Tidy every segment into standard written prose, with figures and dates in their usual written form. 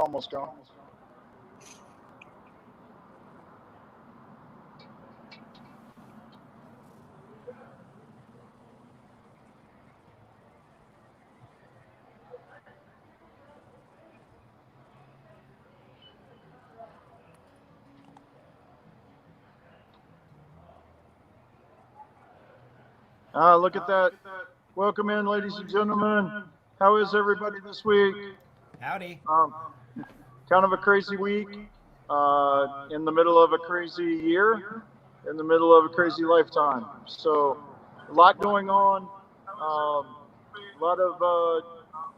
almost gone. Look at that. Welcome in, ladies and gentlemen. How is everybody this week? Howdy. Kind of a crazy week, in the middle of a crazy year, in the middle of a crazy lifetime. So a lot going on, a lot of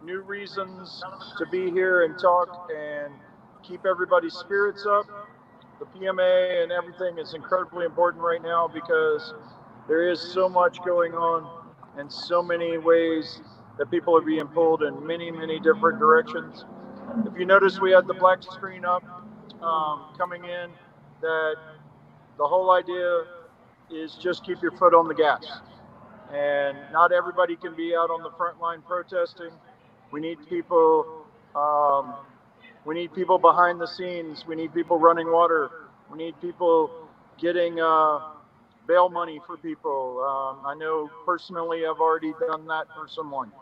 new reasons to be here and talk and keep everybody's spirits up. The PMA and everything is incredibly important right now because there is so much going on and so many ways that people are being pulled in many, many different directions. If you notice, we had the black screen up coming in, that the whole idea is just keep your foot on the gas. And not everybody can be out on the front line protesting. We need people. We need people behind the scenes. We need people running water. We need people getting bail money for people. I know personally I've already done that for someone.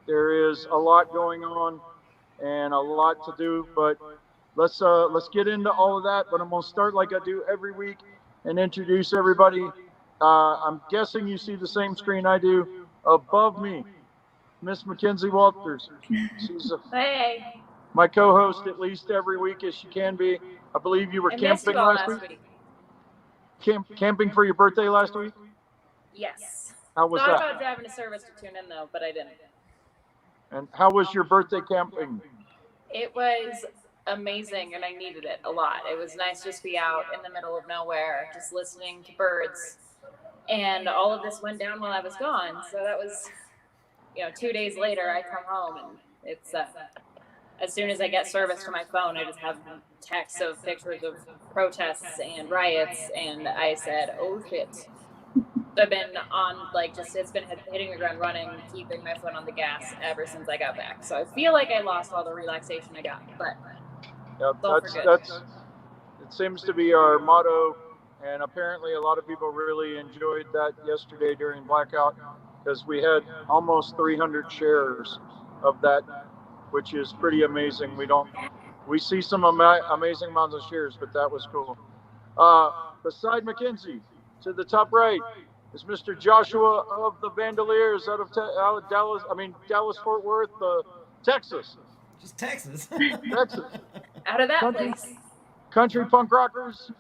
There is a lot going on and a lot to do, but let's get into all of that. But I'm gonna start like I do every week and introduce everybody. I'm guessing you see the same screen I do. Above me, Miss Mackenzie Walters. She's my co-host at least every week as she can be. I believe you were camping last week. Camping for your birthday last week? Yes. How was that? Thought about driving to service to tune in though, but I didn't. And how was your birthday camping? It was amazing and I needed it a lot. It was nice just to be out in the middle of nowhere, just listening to birds. And all of this went down while I was gone. So that was, 2 days later I come home and it's, as soon as I get service to my phone, I just have texts of pictures of protests and riots. And I said, oh shit. I've been on, it's been hitting the ground running, keeping my foot on the gas ever since I got back. So I feel like I lost all the relaxation I got, but it seems to be our motto. And apparently a lot of people really enjoyed that yesterday during blackout because we had almost 300 shares of that, which is pretty amazing. We see some amazing amounts of shares, but that was cool. Beside Mackenzie, to the top right, is Mr. Joshua of the Vandaliers out of Dallas Fort Worth, Texas. Just Texas. Texas. Out of that place. Country punk rockers,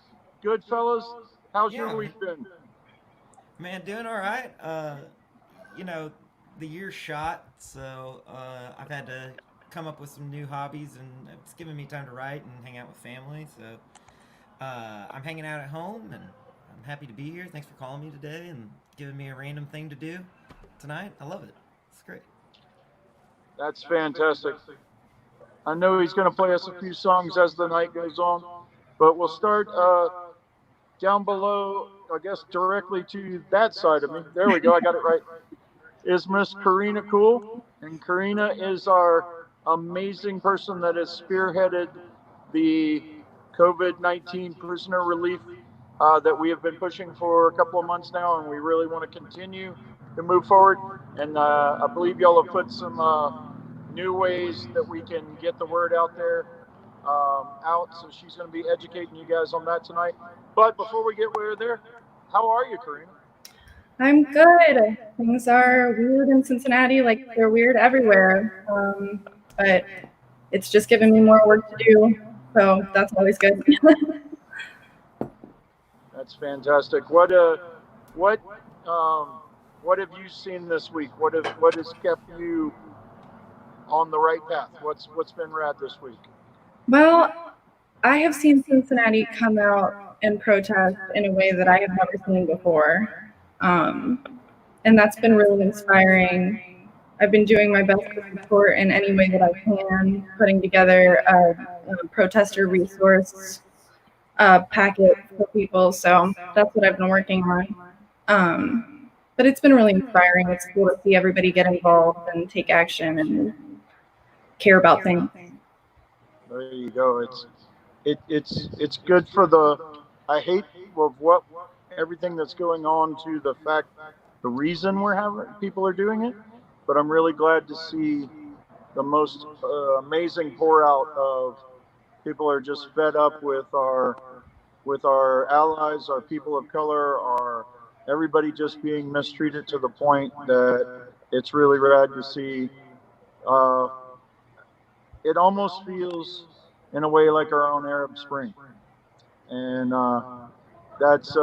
good fellas. How's your week been? Man, doing all right. The year's shot, so I've had to come up with some new hobbies, and it's given me time to write and hang out with family. So I'm hanging out at home, and I'm happy to be here. Thanks for calling me today and giving me a random thing to do tonight. I love it. It's great. That's fantastic. I know he's going to play us a few songs as the night goes on, but we'll start down below, I guess directly to that side of me. There we go. I got it right. Is Miss Correna Kuhl. And Correna is our amazing person that has spearheaded the COVID-19 prisoner relief that we have been pushing for a couple of months now, and we really want to continue to move forward. And I believe y'all have put some new ways that we can get the word out there, so she's going to be educating you guys on that tonight. But before we get there, how are you, Correna? I'm good. Things are weird in Cincinnati, like they're weird everywhere. But it's just giving me more work to do, so that's always good. That's fantastic. What have you seen this week? What has kept you on the right path? What's been rad this week? Well, I have seen Cincinnati come out and protest in a way that I have never seen before. And that's been really inspiring. I've been doing my best to support in any way that I can, putting together a protester resource packet for people. So that's what I've been working on. But it's been really inspiring. It's cool to see everybody get involved and take action and care about things. There you go. It's good for the. I hate of what everything that's going on to the fact the reason we're having people are doing it, but I'm really glad to see the most amazing pour out of people are just fed up with our allies, our people of color, our everybody just being mistreated to the point that it's really rad to see. Uh, it almost feels in a way like our own Arab Spring, and that's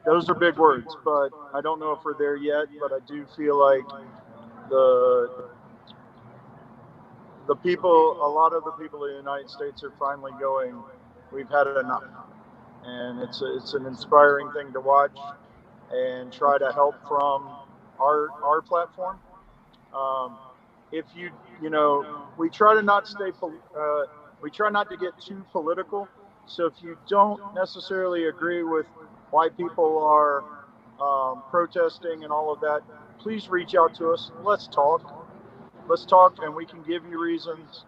those are big words, but I don't know if we're there yet. But I do feel like the people, a lot of the people in the United States are finally going, we've had enough, and it's an inspiring thing to watch and try to help from our platform. If you know, we try to not stay, we try not to get too political. So if you don't necessarily agree with why people are protesting and all of that, please reach out to us. Let's talk, and we can give you reasons.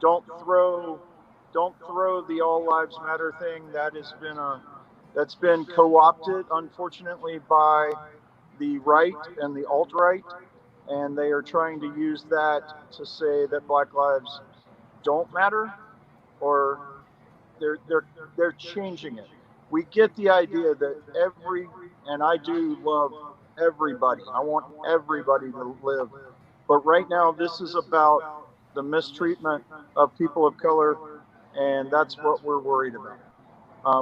Don't throw the All Lives Matter thing. That's been co-opted, unfortunately, by the right and the alt-right, and they are trying to use that to say that Black lives don't matter, or they're changing it. We get the idea that and I do love everybody. I want everybody to live. But right now, this is about the mistreatment of people of color, and that's what we're worried about.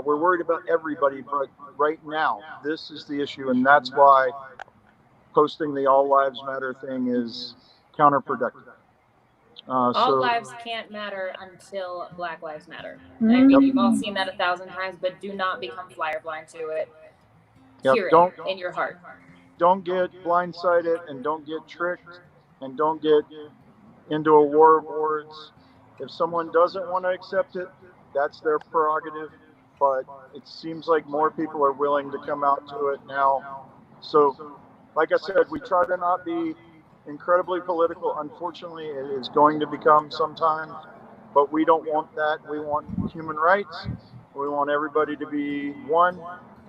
We're worried about everybody, but right now, this is the issue, and that's why posting the All Lives Matter thing is counterproductive. All lives can't matter until Black Lives Matter. I mean, you've all seen that 1,000 times, but do not become flyer blind to it. Hear it in your heart. Don't get blindsided, and don't get tricked, and don't get into a war of words. If someone doesn't want to accept it, that's their prerogative. But it seems like more people are willing to come out to it now. So, like I said, we try to not be incredibly political. Unfortunately, it is going to become sometimes, but we don't want that. We want human rights. We want everybody to be one,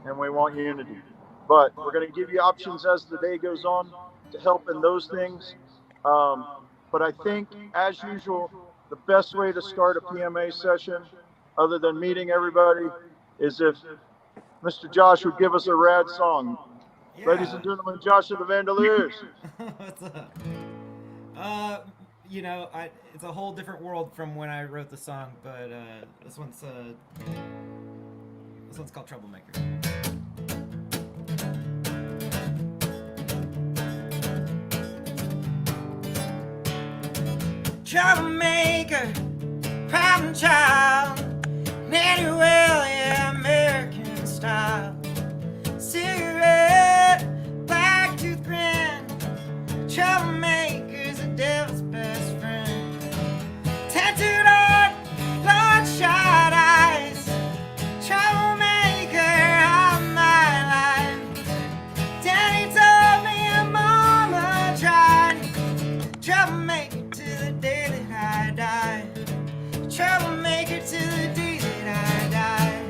and we want unity. But we're going to give you options as the day goes on to help in those things. But I think, as usual, the best way to start a PMA session, other than meeting everybody, is if Mr. Josh would give us a rad song. Yeah. Ladies and gentlemen, Josh of the Vandaliers. What's up? You know, it's a whole different world from when I wrote the song, but this one's called Troublemaker. Troublemaker, problem child, Manuel, yeah, American style. Cigarette, black tooth grin, troublemaker's the devil's best friend. Tattooed on, bloodshot eyes, troublemaker all my life. Daddy told me your mama tried, troublemaker to the day that I die. Troublemaker to the day that I die.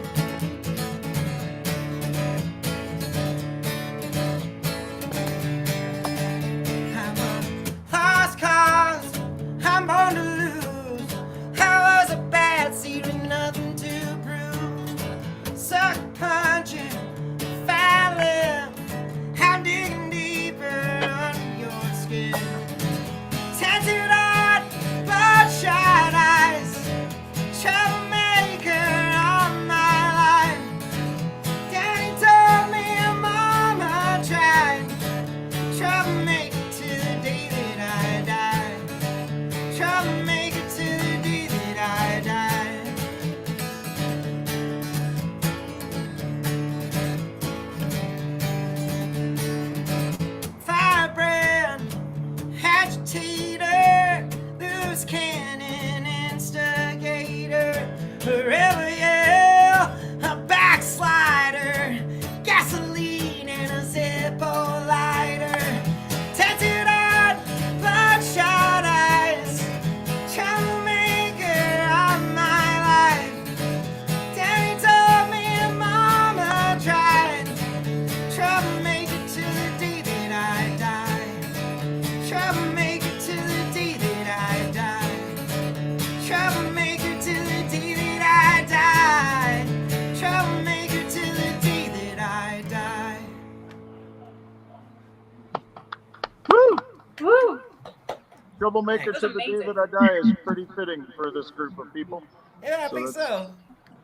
Troublemaker That's to the day amazing. that I die is pretty fitting for this group of people. Yeah, I So think that's-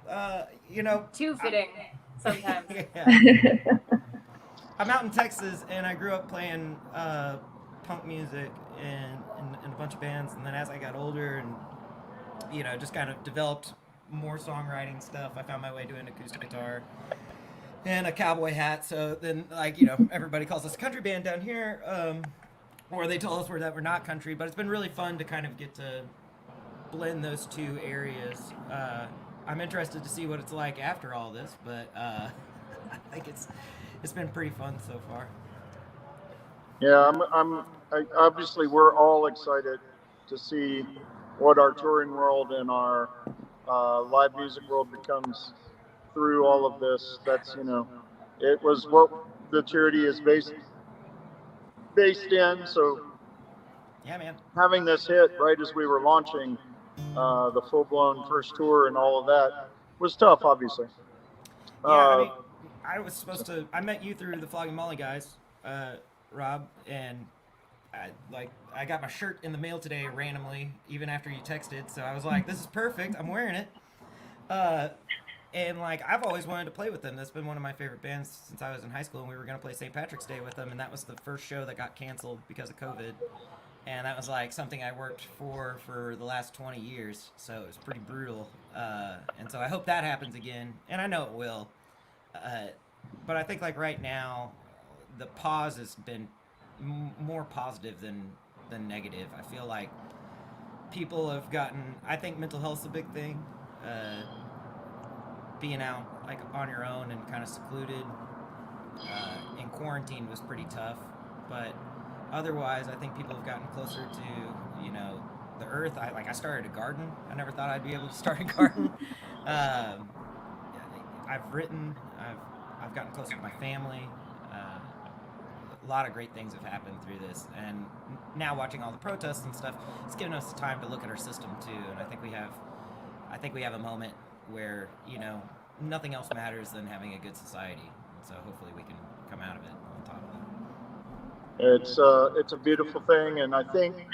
so. You know, Too fitting sometimes. yeah. I'm out in Texas, and I grew up playing punk music in a bunch of bands. And then as I got older, and just kind of developed more songwriting stuff, I found my way doing acoustic guitar and a cowboy hat. So then, everybody calls us a country band down here, or they tell us that we're not country. But it's been really fun to kind of get to blend those two areas. I'm interested to see what it's like after all this, but I think it's been pretty fun so far. Yeah, obviously we're all excited to see what our touring world and our live music world becomes through all of this. That's it was what the charity is based in. So Yeah, man. having this hit right as we were launching the full-blown first tour and all of that was tough, obviously. Yeah, I met you through the Flogging Molly guys, Rob, and I got my shirt in the mail today randomly, even after you texted. So I was like, this is perfect. I'm wearing it. And I've always wanted to play with them. That's been one of my favorite bands since I was in high school, and we were gonna play St. Patrick's Day with them, and that was the first show that got canceled because of COVID. And that was something I worked for the last 20 years, so it was pretty brutal. And so I hope that happens again, and I know it will. But I think right now, the pause has been more positive than negative. I feel like people have gotten. I think mental health's a big thing. Being out on your own and kind of secluded in quarantine was pretty tough, but otherwise, I think people have gotten closer to the earth. I started a garden. I never thought I'd be able to start a garden. I've written. I've gotten closer to my family. A lot of great things have happened through this, and now watching all the protests and stuff, it's given us time to look at our system too. And I think we have a moment where nothing else matters than having a good society. And so hopefully we can come out of it on top of it. It's a beautiful thing, and I think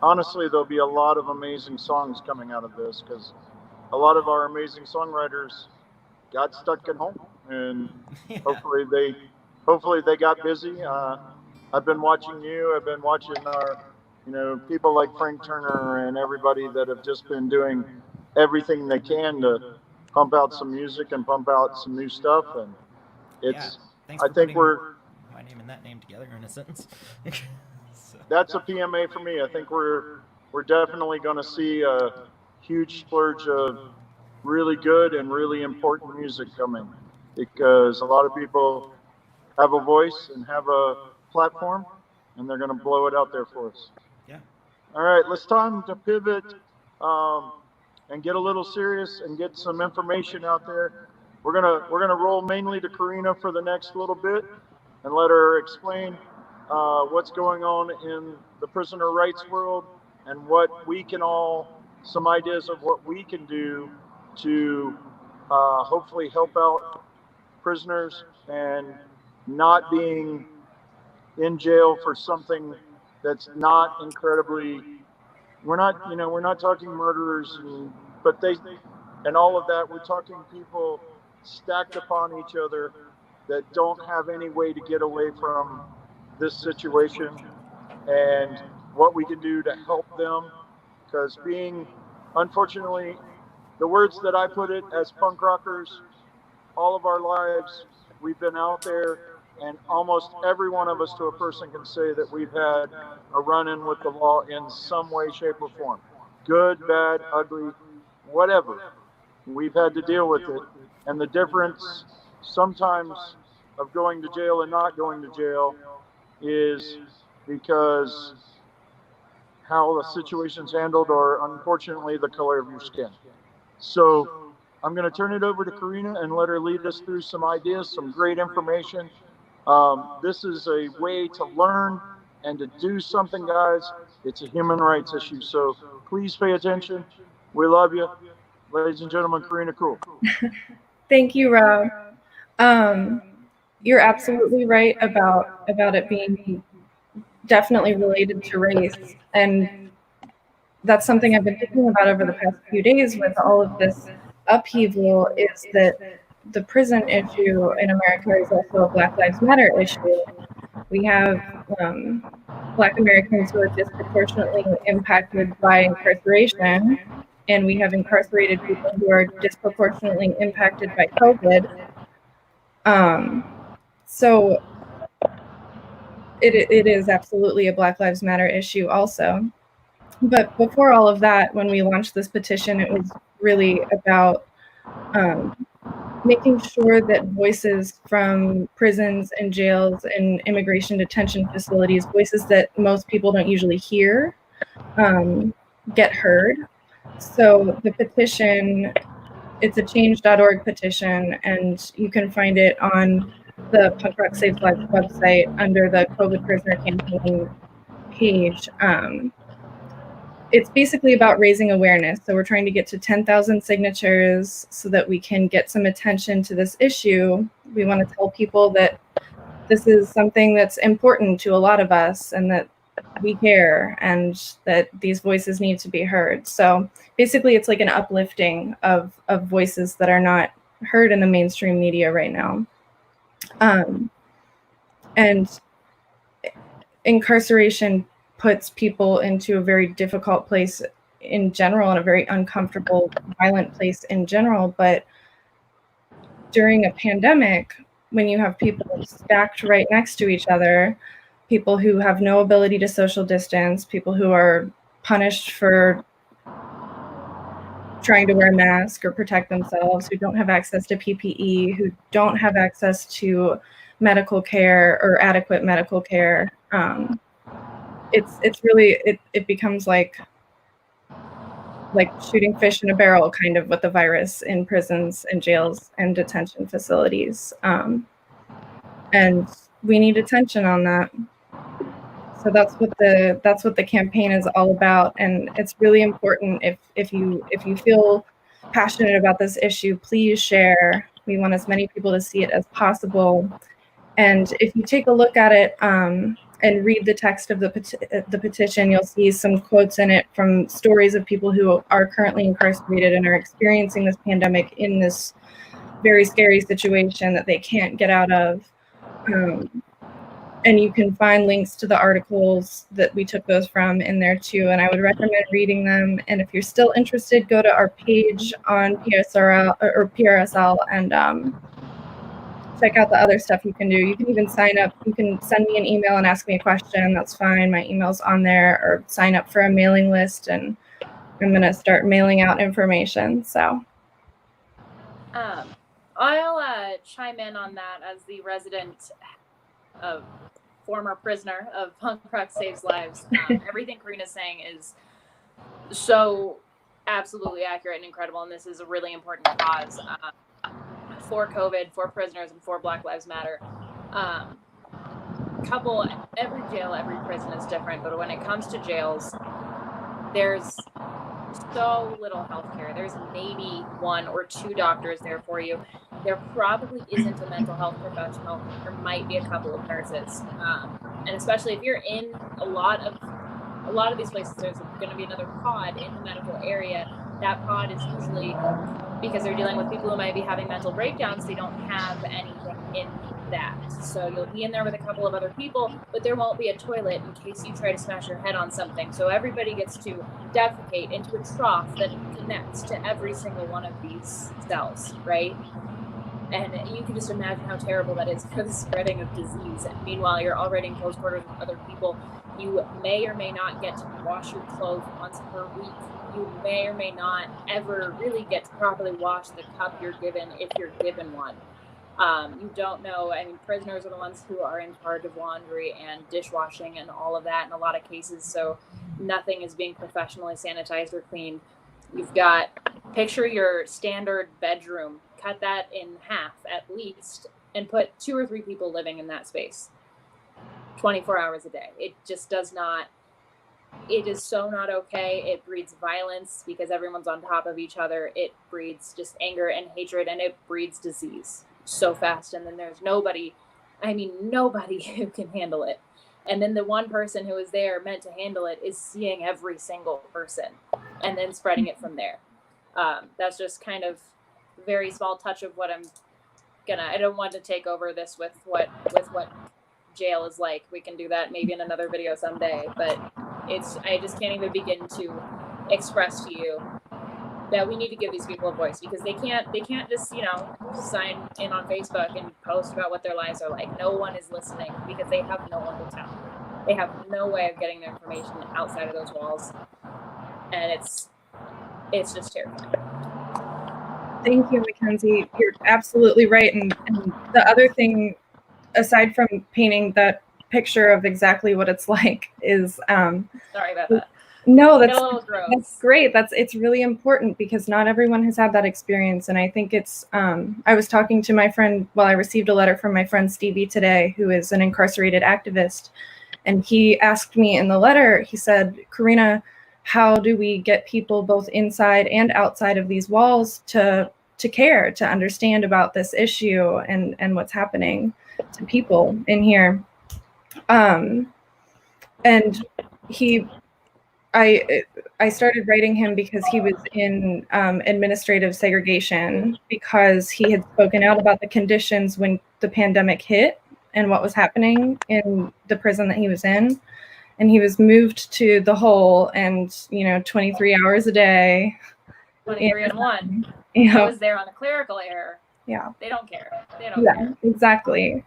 honestly there'll be a lot of amazing songs coming out of this, because a lot of our amazing songwriters got stuck at home, and Yeah. hopefully they got busy. I've been watching you. I've been watching our people like Frank Turner and everybody that have just been doing everything they can to pump out some music and pump out some new stuff, and it's Thanks I for think putting we're my name and that name together in a sentence. So. that's a PMA for me. I think we're definitely going to see a huge splurge of really good and really important music coming, because a lot of people have a voice and have a platform, and they're going to blow it out there for us. Yeah. All right, let's time to pivot and get a little serious and get some information out there. We're gonna roll mainly to Correna for the next little bit and let her explain what's going on in the prisoner rights world and what we can some ideas of what we can do to hopefully help out prisoners and not being in jail for something that's not incredibly. We're not talking murderers and all of that. We're talking people stacked upon each other that don't have any way to get away from this situation, and what we can do to help them. Because unfortunately, the words that I put it as punk rockers, all of our lives, we've been out there, and almost every one of us to a person can say that we've had a run-in with the law in some way, shape, or form. Good, bad, ugly, whatever. We've had to deal with it. And the difference sometimes of going to jail and not going to jail is because how the situation's handled, or unfortunately the color of your skin. So I'm going to turn it over to Correna and let her lead us through some ideas, some great information. This is a way to learn and to do something, guys. It's a human rights issue, so please pay attention. We love you. Ladies and gentlemen, Correna Kuhl. Thank you, Rob. You're absolutely right about it being definitely related to race. And that's something I've been thinking about over the past few days with all of this upheaval, is that the prison issue in America is also a Black Lives Matter issue. We have Black Americans who are disproportionately impacted by incarceration, and we have incarcerated people who are disproportionately impacted by COVID. So it is absolutely a Black Lives Matter issue also. But before all of that, when we launched this petition, it was really about making sure that voices from prisons and jails and immigration detention facilities, voices that most people don't usually hear, get heard. So the petition, it's a change.org petition, and you can find it on the Punk Rock Saves Lives website under the COVID Prisoner Campaign page. It's basically about raising awareness. So we're trying to get to 10,000 signatures so that we can get some attention to this issue. We want to tell people that this is something that's important to a lot of us, and that we care, and that these voices need to be heard. So basically it's like an uplifting of voices that are not heard in the mainstream media right now. And incarceration puts people into a very difficult place in general, and a very uncomfortable, violent place in general. But during a pandemic, when you have people stacked right next to each other, people who have no ability to social distance, people who are punished for trying to wear a mask or protect themselves, who don't have access to PPE, who don't have access to medical care or adequate medical care, it's really, it becomes like shooting fish in a barrel kind of with the virus in prisons and jails and detention facilities. And we need attention on that. So that's what the campaign is all about. And it's really important, if you feel passionate about this issue, please share. We want as many people to see it as possible. And if you take a look at it and read the text of the petition, you'll see some quotes in it from stories of people who are currently incarcerated and are experiencing this pandemic in this very scary situation that they can't get out of. And you can find links to the articles that we took those from in there too. And I would recommend reading them. And if you're still interested, go to our page on PRSL and check out the other stuff you can do. You can even sign up. You can send me an email and ask me a question. That's fine. My email's on there. Or sign up for a mailing list, and I'm going to start mailing out information. So I'll chime in on that as the resident of former prisoner of Punk Rock Saves Lives. Everything Corena's saying is so absolutely accurate and incredible, and this is a really important cause for COVID, for prisoners, and for Black Lives Matter. Every jail, every prison is different, but when it comes to jails, there's so little healthcare. There's maybe 1 or 2 doctors there for you. There probably isn't a mental health professional. There might be a couple of nurses, and especially if you're in a lot of these places, there's going to be another pod in the medical area. That pod is usually, because they're dealing with people who might be having mental breakdowns, they don't have anything in that. So you'll be in there with a couple of other people, but there won't be a toilet in case you try to smash your head on something. So everybody gets to defecate into a trough that connects to every single one of these cells, right? And you can just imagine how terrible that is for the spreading of disease. And meanwhile, you're already in close quarters with other people. You may or may not get to wash your clothes once per week. You may or may not ever really get to properly wash the cup you're given, if you're given one. You don't know. I mean, prisoners are the ones who are in charge of laundry and dishwashing and all of that in a lot of cases. So nothing is being professionally sanitized or cleaned. You've got, picture your standard bedroom, cut that in half at least, and put 2 or 3 people living in that space 24 hours a day. It just does not, it is so not okay. It breeds violence because everyone's on top of each other. It breeds just anger and hatred, and it breeds disease so fast. And then there's nobody who can handle it. And then the one person who is there meant to handle it is seeing every single person and then spreading it from there. That's just kind of very small touch of what I don't want to take over this with what jail is like. We can do that maybe in another video someday, but I just can't even begin to express to you that we need to give these people a voice, because they can't just, sign in on Facebook and post about what their lives are like. No one is listening because they have no one to tell. They have no way of getting their information outside of those walls. And it's just terrifying. Thank you, Mackenzie. You're absolutely right. And the other thing, aside from painting that picture of exactly what it's like, is sorry about that. No, that's great. It's really important, because not everyone has had that experience. And I think it's I was talking to my friend, I received a letter from my friend Stevie today, who is an incarcerated activist. And he asked me in the letter, he said, Correna, how do we get people both inside and outside of these walls to care, to understand about this issue and what's happening to people in here? And I started writing him because he was in administrative segregation, because he had spoken out about the conditions when the pandemic hit and what was happening in the prison that he was in. And he was moved to the hole, and 23 hours a day. 23 and 1. I was there on a clerical error. Yeah. They don't care. They don't care. Exactly.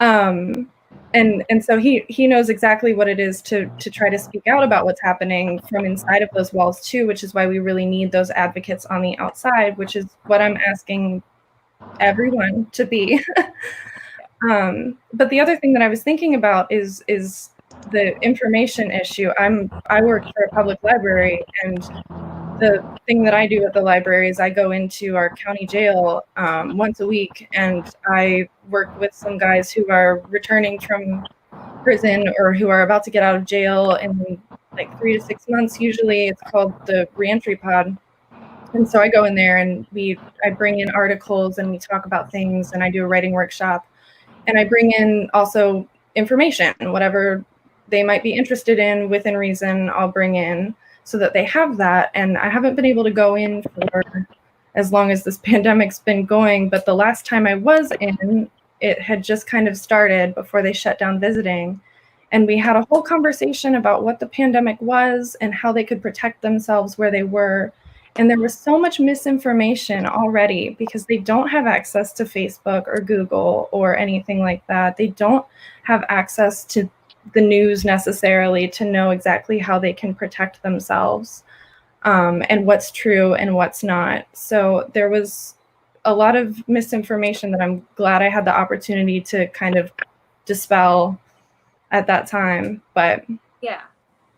And so he knows exactly what it is to try to speak out about what's happening from inside of those walls too, which is why we really need those advocates on the outside, which is what I'm asking everyone to be. But the other thing that I was thinking about is the information issue. I work for a public library, and the thing that I do at the library is I go into our county jail once a week, and I work with some guys who are returning from prison or who are about to get out of jail in like 3 to 6 months. Usually it's called the reentry pod. And so I go in there and I bring in articles and we talk about things, and I do a writing workshop, and I bring in also information, whatever they might be interested in within reason, I'll bring in so that they have that. And I haven't been able to go in for as long as this pandemic's been going, but the last time I was in, it had just kind of started before they shut down visiting. And we had a whole conversation about what the pandemic was and how they could protect themselves where they were. And there was so much misinformation already, because they don't have access to Facebook or Google or anything like that. They don't have access to the news necessarily to know exactly how they can protect themselves, and what's true and what's not. So there was a lot of misinformation that I'm glad I had the opportunity to kind of dispel at that time. But yeah.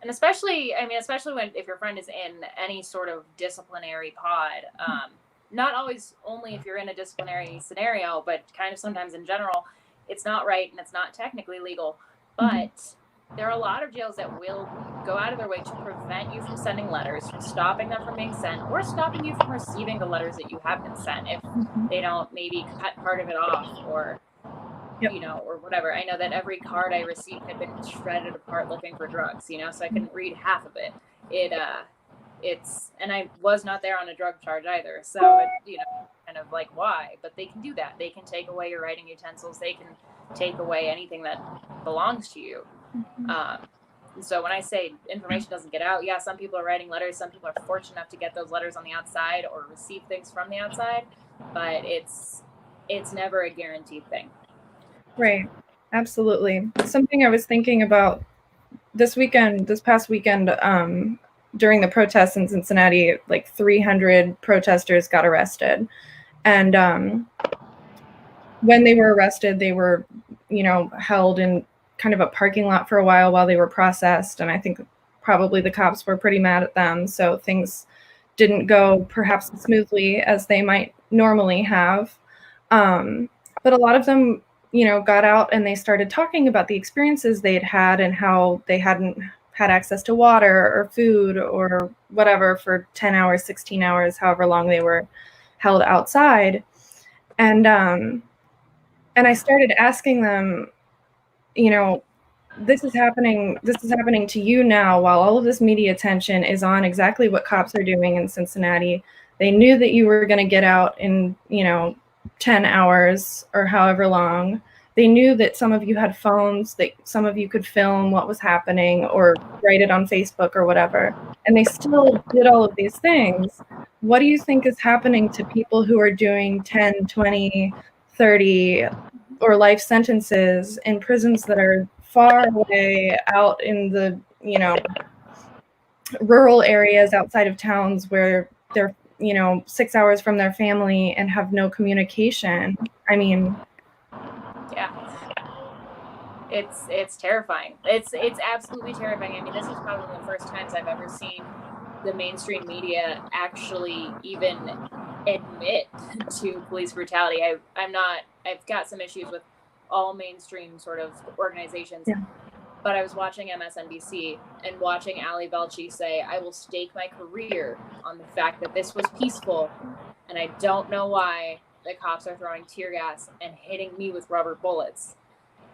And especially if your friend is in any sort of disciplinary pod, not always only if you're in a disciplinary scenario, but kind of sometimes in general, it's not right and it's not technically legal. But there are a lot of jails that will go out of their way to prevent you from sending letters, from stopping them from being sent, or stopping you from receiving the letters that you have been sent if they don't maybe cut part of it off, or or whatever. I know that every card I received had been shredded apart looking for drugs, so I couldn't read half of it. And I was not there on a drug charge either. So, kind of like, why? But they can do that. They can take away your writing utensils. They can take away anything that belongs to you. So when I say information doesn't get out, yeah, some people are writing letters. Some people are fortunate enough to get those letters on the outside or receive things from the outside. But it's never a guaranteed thing. Right. Absolutely. Something I was thinking about this past weekend, during the protests in Cincinnati, like 300 protesters got arrested. And when they were arrested, they were, held in kind of a parking lot for a while they were processed. And I think probably the cops were pretty mad at them. So things didn't go perhaps as smoothly as they might normally have. But a lot of them, got out and they started talking about the experiences they had had and how they hadn't had access to water or food or whatever for 10 hours, 16 hours, however long they were held outside. And I started asking them, this is happening to you now while all of this media attention is on exactly what cops are doing in Cincinnati. They knew that you were going to get out in 10 hours or however long. They knew that some of you had phones, that some of you could film what was happening or write it on Facebook or whatever, and they still did all of these things. What do you think is happening to people who are doing 10, 20, 30 or life sentences in prisons that are far away out in the rural areas outside of towns where they're 6 hours from their family and have no communication? I mean, yeah, it's terrifying. It's absolutely terrifying. I mean, this is probably one of the first times I've ever seen the mainstream media actually even admit to police brutality. I've got some issues with all mainstream sort of organizations. Yeah. But I was watching MSNBC and watching Ali Velshi say, "I will stake my career on the fact that this was peaceful, and I don't know why the cops are throwing tear gas and hitting me with rubber bullets,"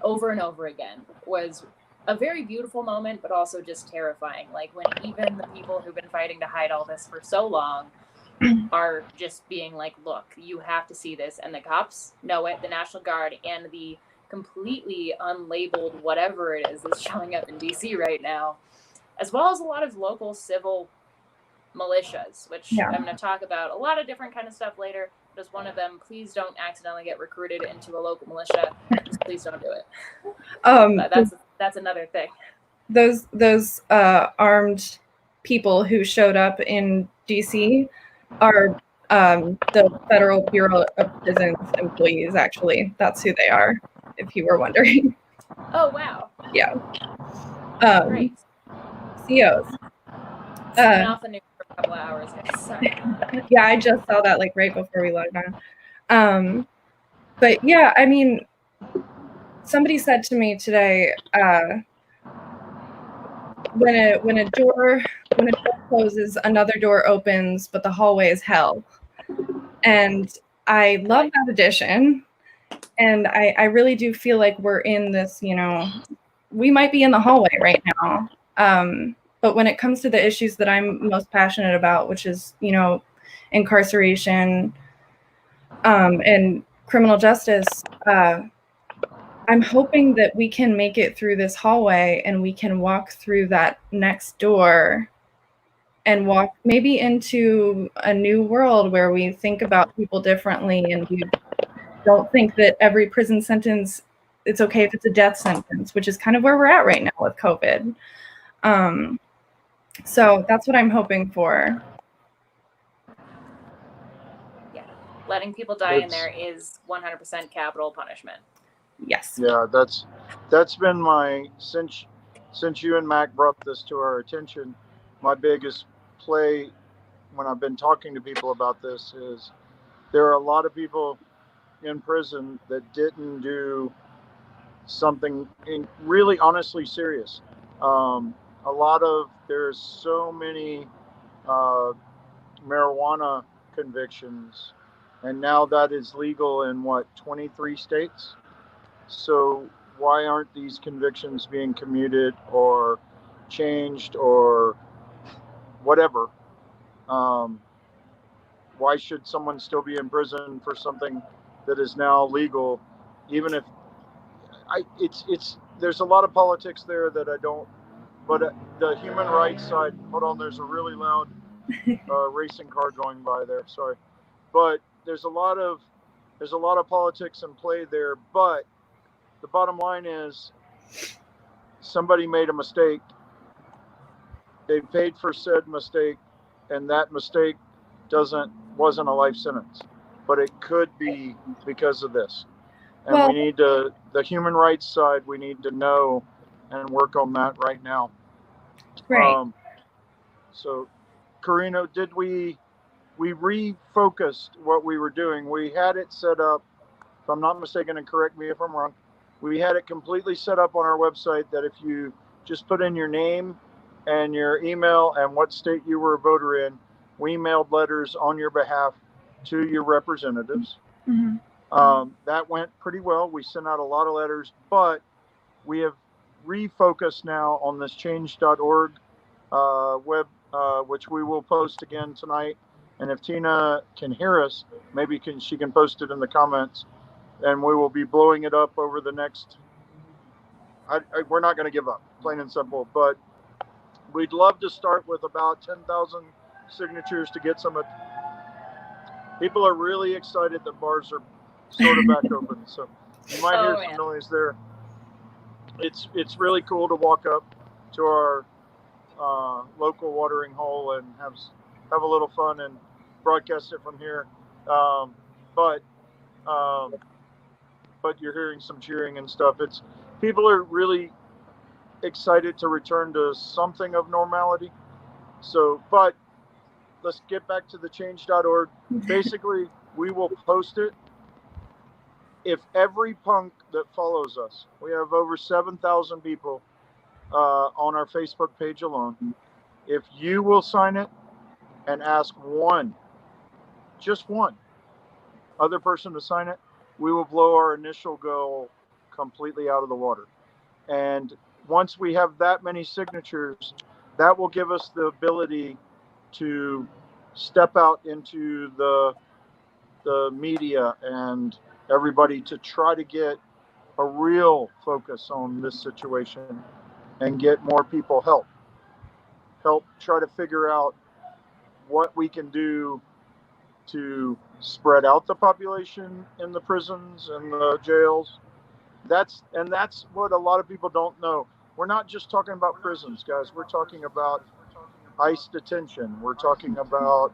over and over again, was a very beautiful moment, but also just terrifying. Like when even the people who've been fighting to hide all this for so long are just being like, "Look, you have to see this," and the cops know it, the National Guard and the completely unlabeled whatever it is that's showing up in DC right now, as well as a lot of local civil militias, which I'm going to talk about a lot of different kind of stuff later. But as one of them, please don't accidentally get recruited into a local militia. Just please don't do it. That's another thing. Those armed people who showed up in DC are the Federal Bureau of Prisons employees. Actually, that's who they are, if you were wondering. Oh wow. Yeah. Great. COs. Been off the news for a couple of hours, guys. Sorry. Yeah, I just saw that like right before we logged on. But yeah, I mean, somebody said to me today, when a door closes, another door opens, but the hallway is hell. And I love that addition. And I really do feel like we're in this, we might be in the hallway right now. But when it comes to the issues that I'm most passionate about, which is, incarceration and criminal justice, I'm hoping that we can make it through this hallway and we can walk through that next door and walk maybe into a new world where we think about people differently and we don't think that every prison sentence, it's okay if it's a death sentence, which is kind of where we're at right now with COVID. So that's what I'm hoping for. Yeah, letting people die in there is 100% capital punishment. Yes. Yeah, that's been my since you and Mac brought this to our attention, my biggest play when I've been talking to people about this is there are a lot of people in prison that didn't do something really honestly serious. There's so many marijuana convictions, and now that is legal in 23 states. So why aren't these convictions being commuted or changed or whatever? Why should someone still be in prison for something that is now legal, even if there's a lot of politics there that I don't, but the human rights side, hold on, there's a really loud racing car going by there, sorry. But there's a lot of politics in play there, but the bottom line is somebody made a mistake. They paid for said mistake, and that mistake wasn't a life sentence, but it could be because of this. And we need the human rights side, we need to know and work on that right now. Right. So, Correna, did we refocused what we were doing? We had it set up, if I'm not mistaken, and correct me if I'm wrong, we had it completely set up on our website that if you just put in your name and your email and what state you were a voter in, we mailed letters on your behalf to your representatives. Mm-hmm. That went pretty well. We sent out a lot of letters, but we have refocus now on this change.org web, which we will post again tonight. And if Tina can hear us, maybe she can post it in the comments, and we will be blowing it up over the next. We're not going to give up, plain and simple. But we'd love to start with about 10,000 signatures to get some. People are really excited that bars are sort of back open, so you might hear some noise there. It's really cool to walk up to our local watering hole and have a little fun and broadcast it from here. But you're hearing some cheering and stuff. People are really excited to return to something of normality. So, but let's get back to the change.org. Basically, we will post it. If every punk that follows us, we have over 7,000 people on our Facebook page alone. If you will sign it and ask just one other person to sign it, we will blow our initial goal completely out of the water. And once we have that many signatures, that will give us the ability to step out into the media and everybody to try to get a real focus on this situation and get more people help try to figure out what we can do to spread out the population in the prisons and the jails. That's what a lot of people don't know. We're not just talking about prisons, guys. We're talking about ICE detention. We're talking about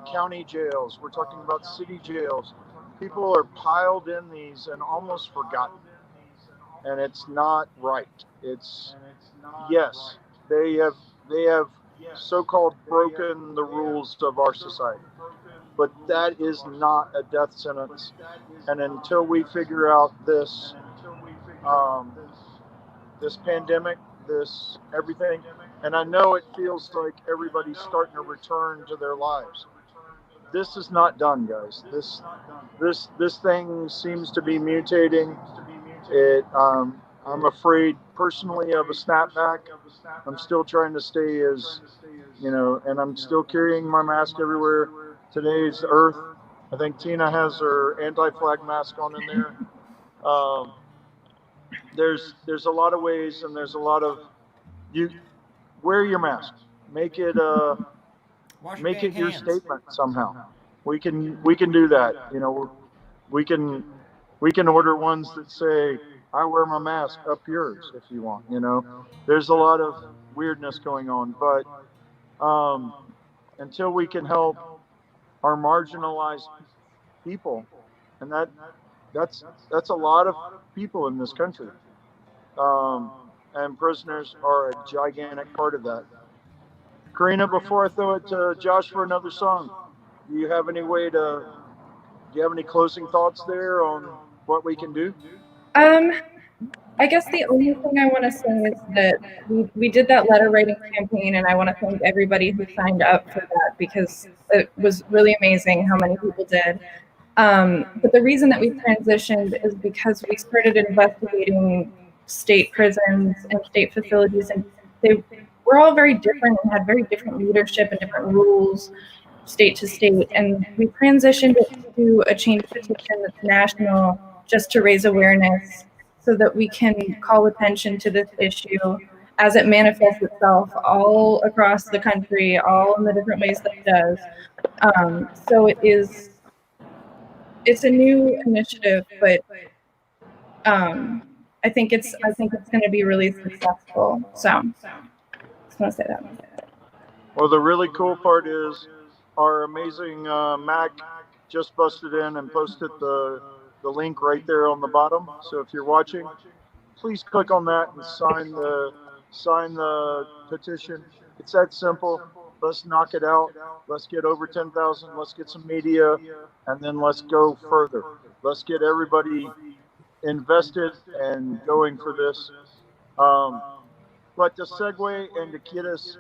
county jails. We're talking about city jails. People are piled in these and almost forgotten. And it's not right. Yes, they have so-called broken the rules of our society. But that is not a death sentence. And until we figure out this pandemic, this everything, and I know it feels like everybody's starting to return to their lives. This is not done, guys. This thing seems to be mutating. I'm afraid personally of a snapback. I'm still trying to stay and I'm still carrying my mask everywhere. Today's Earth. I think Tina has her anti-flag mask on in there. There's a lot of ways, and there's a lot of you wear your mask. Make it your statement somehow. We can do that. We can order ones that say, I wear my mask, up yours if you want. There's a lot of weirdness going on, but until we can help our marginalized people, and that's a lot of people in this country, and prisoners are a gigantic part of that. Correna, before I throw it to Josh for another song, do you have any closing thoughts there on what we can do? I guess the only thing I want to say is that we did that letter writing campaign, and I want to thank everybody who signed up for that, because it was really amazing how many people did. But the reason that we transitioned is because we started investigating state prisons and state facilities, and they were all very different and had very different leadership and different rules, state to state. And we transitioned it to a change petition that's national, just to raise awareness, so that we can call attention to this issue as it manifests itself all across the country, all in the different ways that it does. So it's a new initiative, but I think it's going to be really successful. So I just want to say that. Well, the really cool part is our amazing Mac just busted in and posted the link right there on the bottom. So if you're watching, please click on that and sign the petition. It's that simple. Let's knock it out. Let's get over 10,000. Let's get some media, and then let's go further. Let's get everybody invested and going for this. But to segue and to get us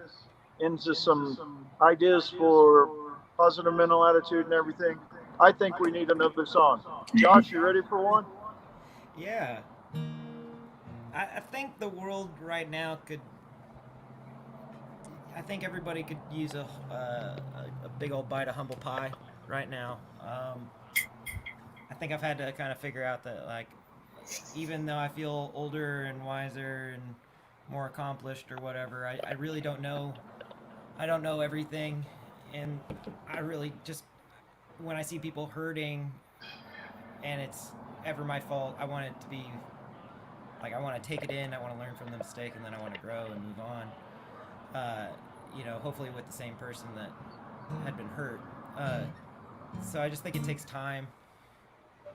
into some ideas for positive mental attitude and everything, I think we need another song. Josh, you ready for one? Yeah. I think the world right now could. I think everybody could use a big old bite of humble pie right now. I think I've had to kind of figure out that, like, even though I feel older and wiser and more accomplished or whatever, I really don't know. I don't know everything, and I really just, when I see people hurting and it's ever my fault, I want it to be like, I want to take it in, I want to learn from the mistake, and then I want to grow and move on. Hopefully with the same person that had been hurt. So I just think it takes time.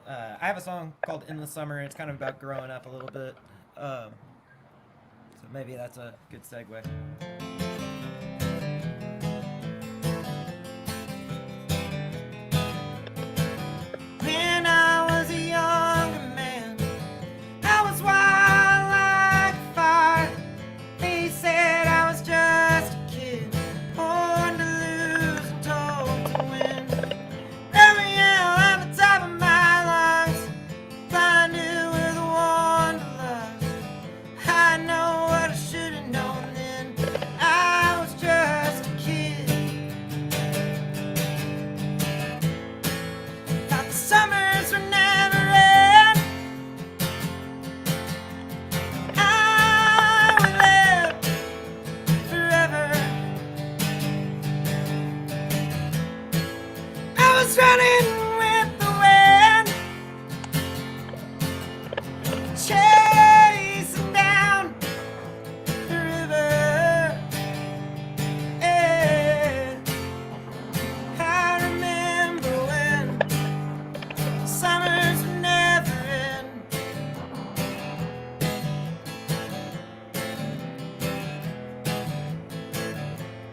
I have a song called "In the Summer." And it's kind of about growing up a little bit. So maybe that's a good segue. When I was a younger man, I was wild like fire. They said I was just a kid, born to lose and told to win. Every yell at the top of my lungs, blinded with a wanderlust. I know what I should have known then. I was just a kid. Thought the summers were never end. I would live forever. I was running with the wind, chasing down the river. Yeah. I remember when summers would never end.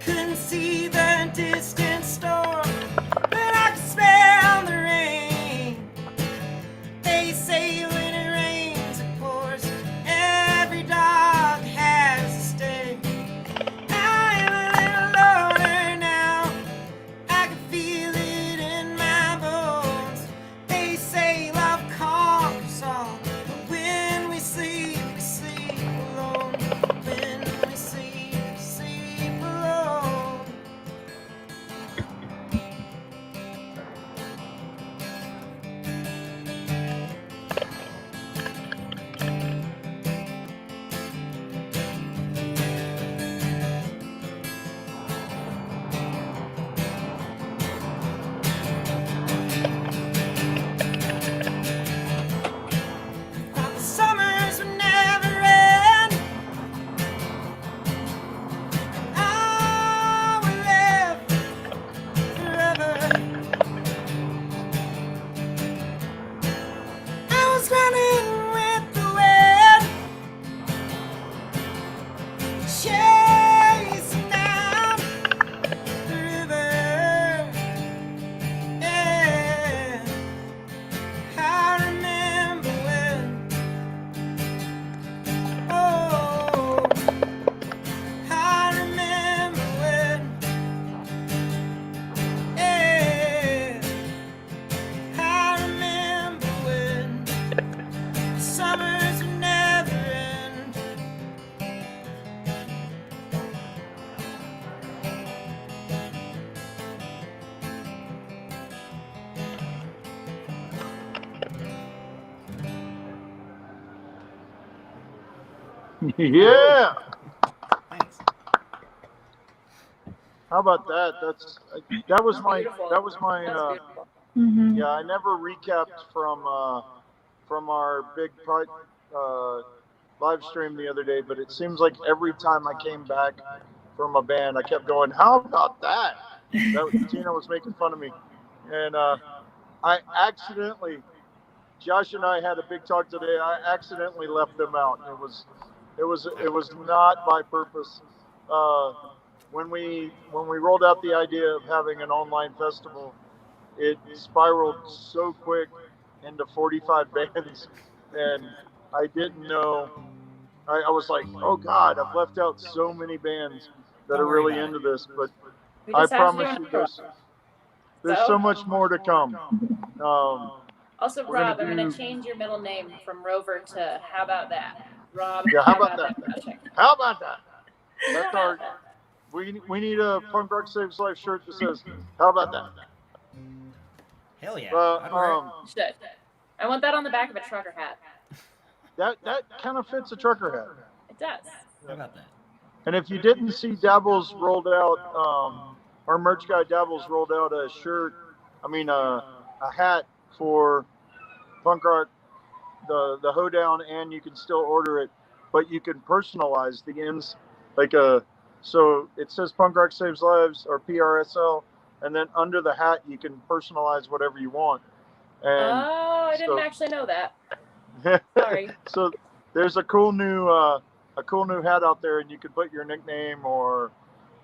Couldn't see the distant storm, but I could smell the rain. They say when it rains, it pours. Every dog has a sting. I'm a little older now. I can feel it in my bones. They say love conquers all, but when we sleep alone. When we sleep alone. Thought the summers would never end. I would live forever. I was running with the wind, chasing down the river. Yeah. I remember when, oh, I remember when, yeah, I remember when the summers would never end. Yeah. Thanks. How about that? That was my Beautiful. that was my That's beautiful. Mm-hmm. yeah. I never recapped from our big live stream the other day, but it seems like every time I came back from a band, I kept going, "How about that?" Tina was making fun of me, and I accidentally. Josh and I had a big talk today. I accidentally left them out. It was not by purpose. When we rolled out the idea of having an online festival, it spiraled so quick into 45 bands, and I didn't know. I was like, oh God, I've left out so many bands that Don't are worry really about into this. But We I just have to do promise you, it. there's so much more to come. Also, We're gonna Rob, I'm going do- to change your middle name from Rover to how about that? Rob, Yeah, how about that? project? How about that? How That's about our. that? We need a Punk Rock Saves Life shirt that says, "How about that?" Hell yeah. But I'd wear it. Should. I want that on the back of a trucker hat. that kind of fits a trucker hat. It does. How about that? And if you didn't see Dabbles rolled out, our merch guy Dabbles rolled out a shirt. I mean, a hat for Punk Rock, the hoedown, and you can still order it, but you can personalize the ends, like so it says Punk Rock Saves Lives or PRSL, and then under the hat you can personalize whatever you want. And I didn't actually know that. Sorry. So there's a cool new hat out there, and you can put your nickname, or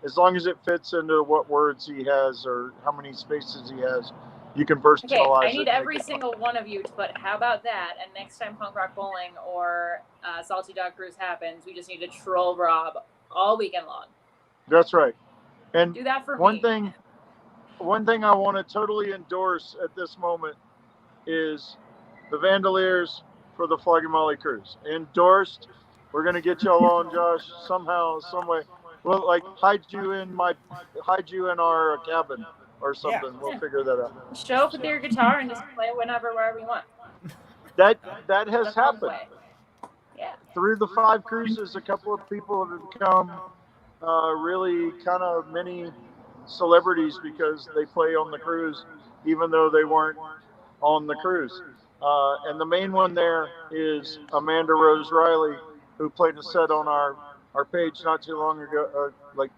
as long as it fits into what words he has or how many spaces he has, you can personalize I need it. every single one of you to put "How about that?" And next time Punk Rock Bowling or Salty Dog Cruise happens, we just need to troll Rob all weekend long. That's right. And do that for one me. thing I want to totally endorse at this moment is the Vandaliers for the Flogging Molly Cruise. Endorsed. We're gonna get y'all on, Josh, somehow, some way. Well, like hide you in our cabin or something. Yeah. We'll figure that out. Show up with your guitar and just play wherever you want. That has happened. Yeah. Through the 5 cruises, a couple of people have become really kind of mini celebrities because they play on the cruise, even though they weren't on the cruise. And the main one there is Amanda Rose Riley, who played a set on our page not too long ago, like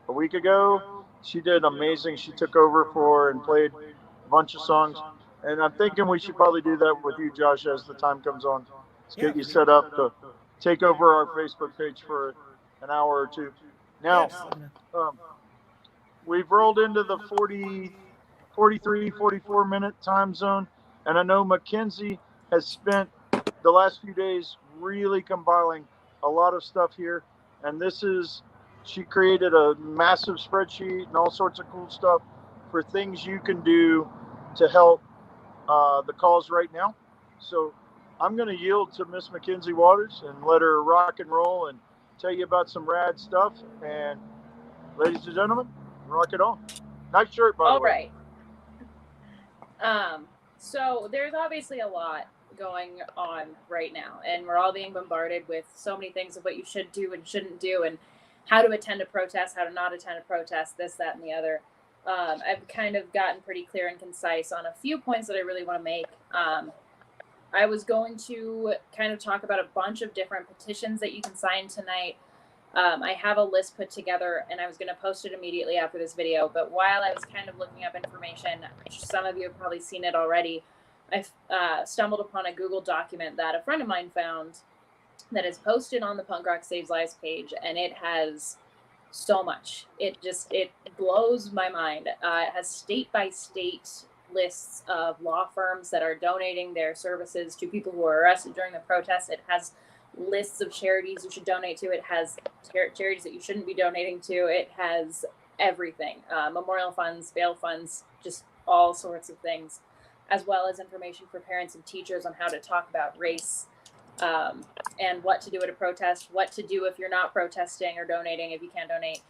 a week ago. She did amazing. She took over for and played a bunch of songs. And I'm thinking we should probably do that with you, Josh, as the time comes on. Let's get you set up to take over our Facebook page for an hour or two. Now, we've rolled into the 43, 44-minute time zone. And I know Mackenzie has spent the last few days really compiling a lot of stuff here. And she created a massive spreadsheet and all sorts of cool stuff for things you can do to help the cause right now. So I'm going to yield to Miss Mackenzie Waters and let her rock and roll and tell you about some rad stuff. And ladies and gentlemen, rock it on. Nice shirt, by the way. All right. So there's obviously a lot going on right now, and we're all being bombarded with so many things of what you should do and shouldn't do, and how to attend a protest, how to not attend a protest, this, that, and the other. I've kind of gotten pretty clear and concise on a few points that I really want to make. I was going to kind of talk about a bunch of different petitions that you can sign tonight. I have a list put together, and I was going to post it immediately after this video. But while I was kind of looking up information, some of you have probably seen it already, I stumbled upon a Google document that a friend of mine found that is posted on the Punk Rock Saves Lives page, and it has so much. It blows my mind. It has state-by-state lists of law firms that are donating their services to people who were arrested during the protest. It has lists of charities you should donate to. It has charities that you shouldn't be donating to. It has everything, memorial funds, bail funds, just all sorts of things, as well as information for parents and teachers on how to talk about race, and what to do at a protest, what to do if you're not protesting or donating, if you can't donate.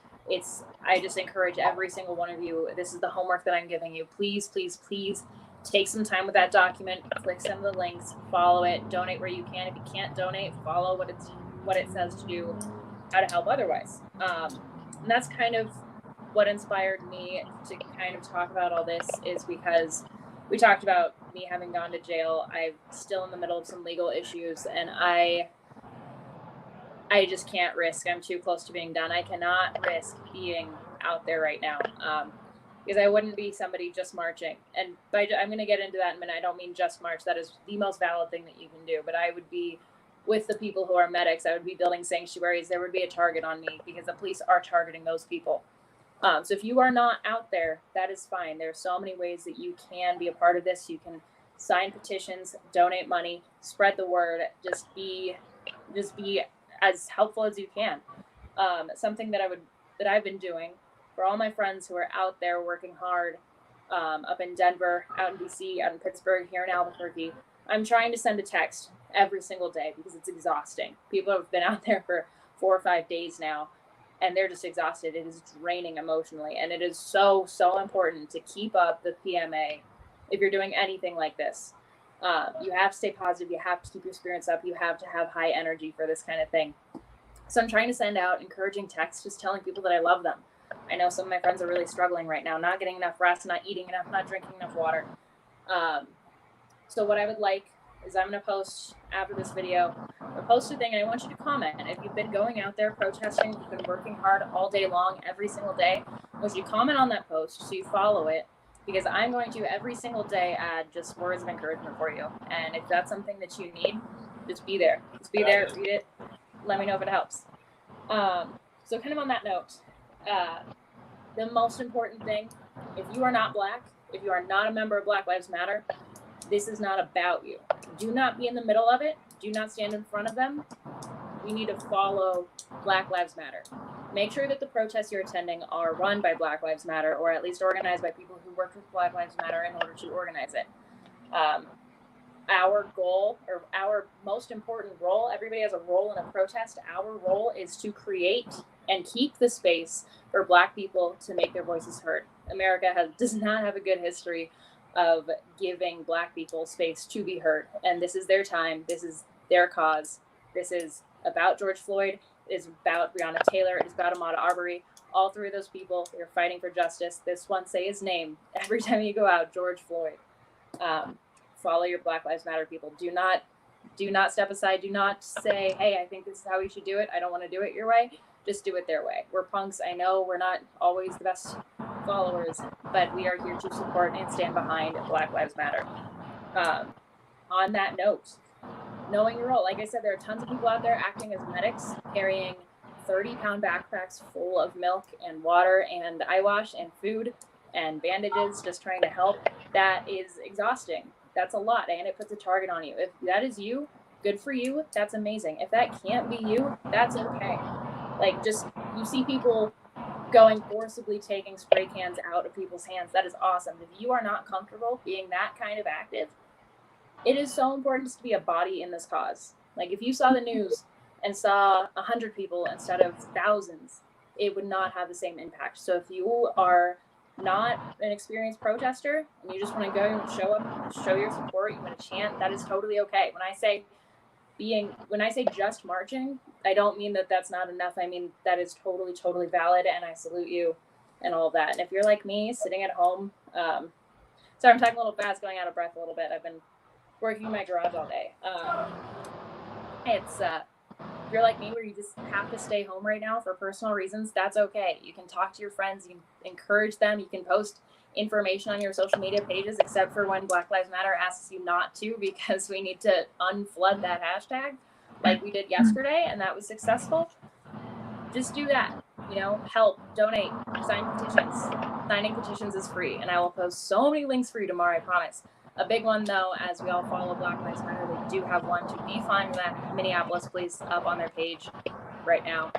I just encourage every single one of you, this is the homework that I'm giving you. Please, please, please take some time with that document, click some of the links, follow it, donate where you can. If you can't donate, follow what it says to do, how to help otherwise. And that's kind of what inspired me to kind of talk about all this, is because we talked about me having gone to jail. I'm still in the middle of some legal issues, and I just can't risk. I'm too close to being done. I cannot risk being out there right now, because I wouldn't be somebody just marching. And I'm going to get into that in a minute. I don't mean just march. That is the most valid thing that you can do. But I would be with the people who are medics. I would be building sanctuaries. There would be a target on me because the police are targeting those people. So if you are not out there, that is fine. There are so many ways that you can be a part of this. You can sign petitions, donate money, spread the word, just be as helpful as you can. Something that I've been doing for all my friends who are out there working hard, up in Denver, out in DC, out in Pittsburgh, here in Albuquerque, I'm trying to send a text every single day because it's exhausting. People have been out there for 4 or 5 days now, and they're just exhausted. It is draining emotionally, and it is so, so important to keep up the PMA if you're doing anything like this. You have to stay positive. You have to keep your spirits up. You have to have high energy for this kind of thing. So I'm trying to send out encouraging texts, just telling people that I love them. I know some of my friends are really struggling right now, not getting enough rest, not eating enough, not drinking enough water. So what I would like is I'm going to post after this video, I'll post a thing, and I want you to comment. If you've been going out there protesting, you've been working hard all day long, every single day, I want you to comment on that post so you follow it, because I'm going to every single day add just words of encouragement for you. And if that's something that you need, just be there. Just be there, read it, let me know if it helps. So kind of on that note, the most important thing, if you are not Black, if you are not a member of Black Lives Matter, this is not about you. Do not be in the middle of it. Do not stand in front of them. You need to follow Black Lives Matter. Make sure that the protests you're attending are run by Black Lives Matter, or at least organized by people who work with Black Lives Matter in order to organize it. Our goal, or our most important role, everybody has a role in a protest. Our role is to create and keep the space for Black people to make their voices heard. America does not have a good history of giving Black people space to be heard. And this is their time. This is their cause. This is about George Floyd. It is about Breonna Taylor. It is about Ahmaud Arbery. All three of those people, they're fighting for justice. This one, say his name every time you go out, George Floyd. Follow your Black Lives Matter people. Do not step aside. Do not say, hey, I think this is how we should do it. I don't want to do it your way. Just do it their way. We're punks. I know we're not always the best followers, but we are here to support and stand behind Black Lives Matter. On that note, knowing your role, like I said, there are tons of people out there acting as medics, carrying 30-pound backpacks full of milk and water and eye wash and food and bandages, just trying to help. That is exhausting. That's a lot, and it puts a target on you. If that is you, good for you. That's amazing. If that can't be you, that's okay. Like, just, you see people going forcibly taking spray cans out of people's hands. That is awesome. If you are not comfortable being that kind of active, it is so important to be a body in this cause. Like, if you saw the news and saw 100 people instead of thousands, it would not have the same impact. So if you are not an experienced protester and you just want to go and show up, show your support, you want to chant, that is totally okay. When I say just marching, I don't mean that that's not enough. I mean, that is totally, totally valid, and I salute you and all of that. And if you're like me, sitting at home, sorry, I'm talking a little fast, going out of breath a little bit. I've been working in my garage all day. If you're like me, where you just have to stay home right now for personal reasons, that's okay. You can talk to your friends, you can encourage them, you can post information on your social media pages, except for when Black Lives Matter asks you not to, because we need to unflood that hashtag like we did yesterday, and that was successful. Just do that. Help, donate, sign petitions. Signing petitions is free, and I will post so many links for you tomorrow, I promise. A big one, though, as we all follow Black Lives Matter, they do have one to Be Fine with that Minneapolis police up on their page right now.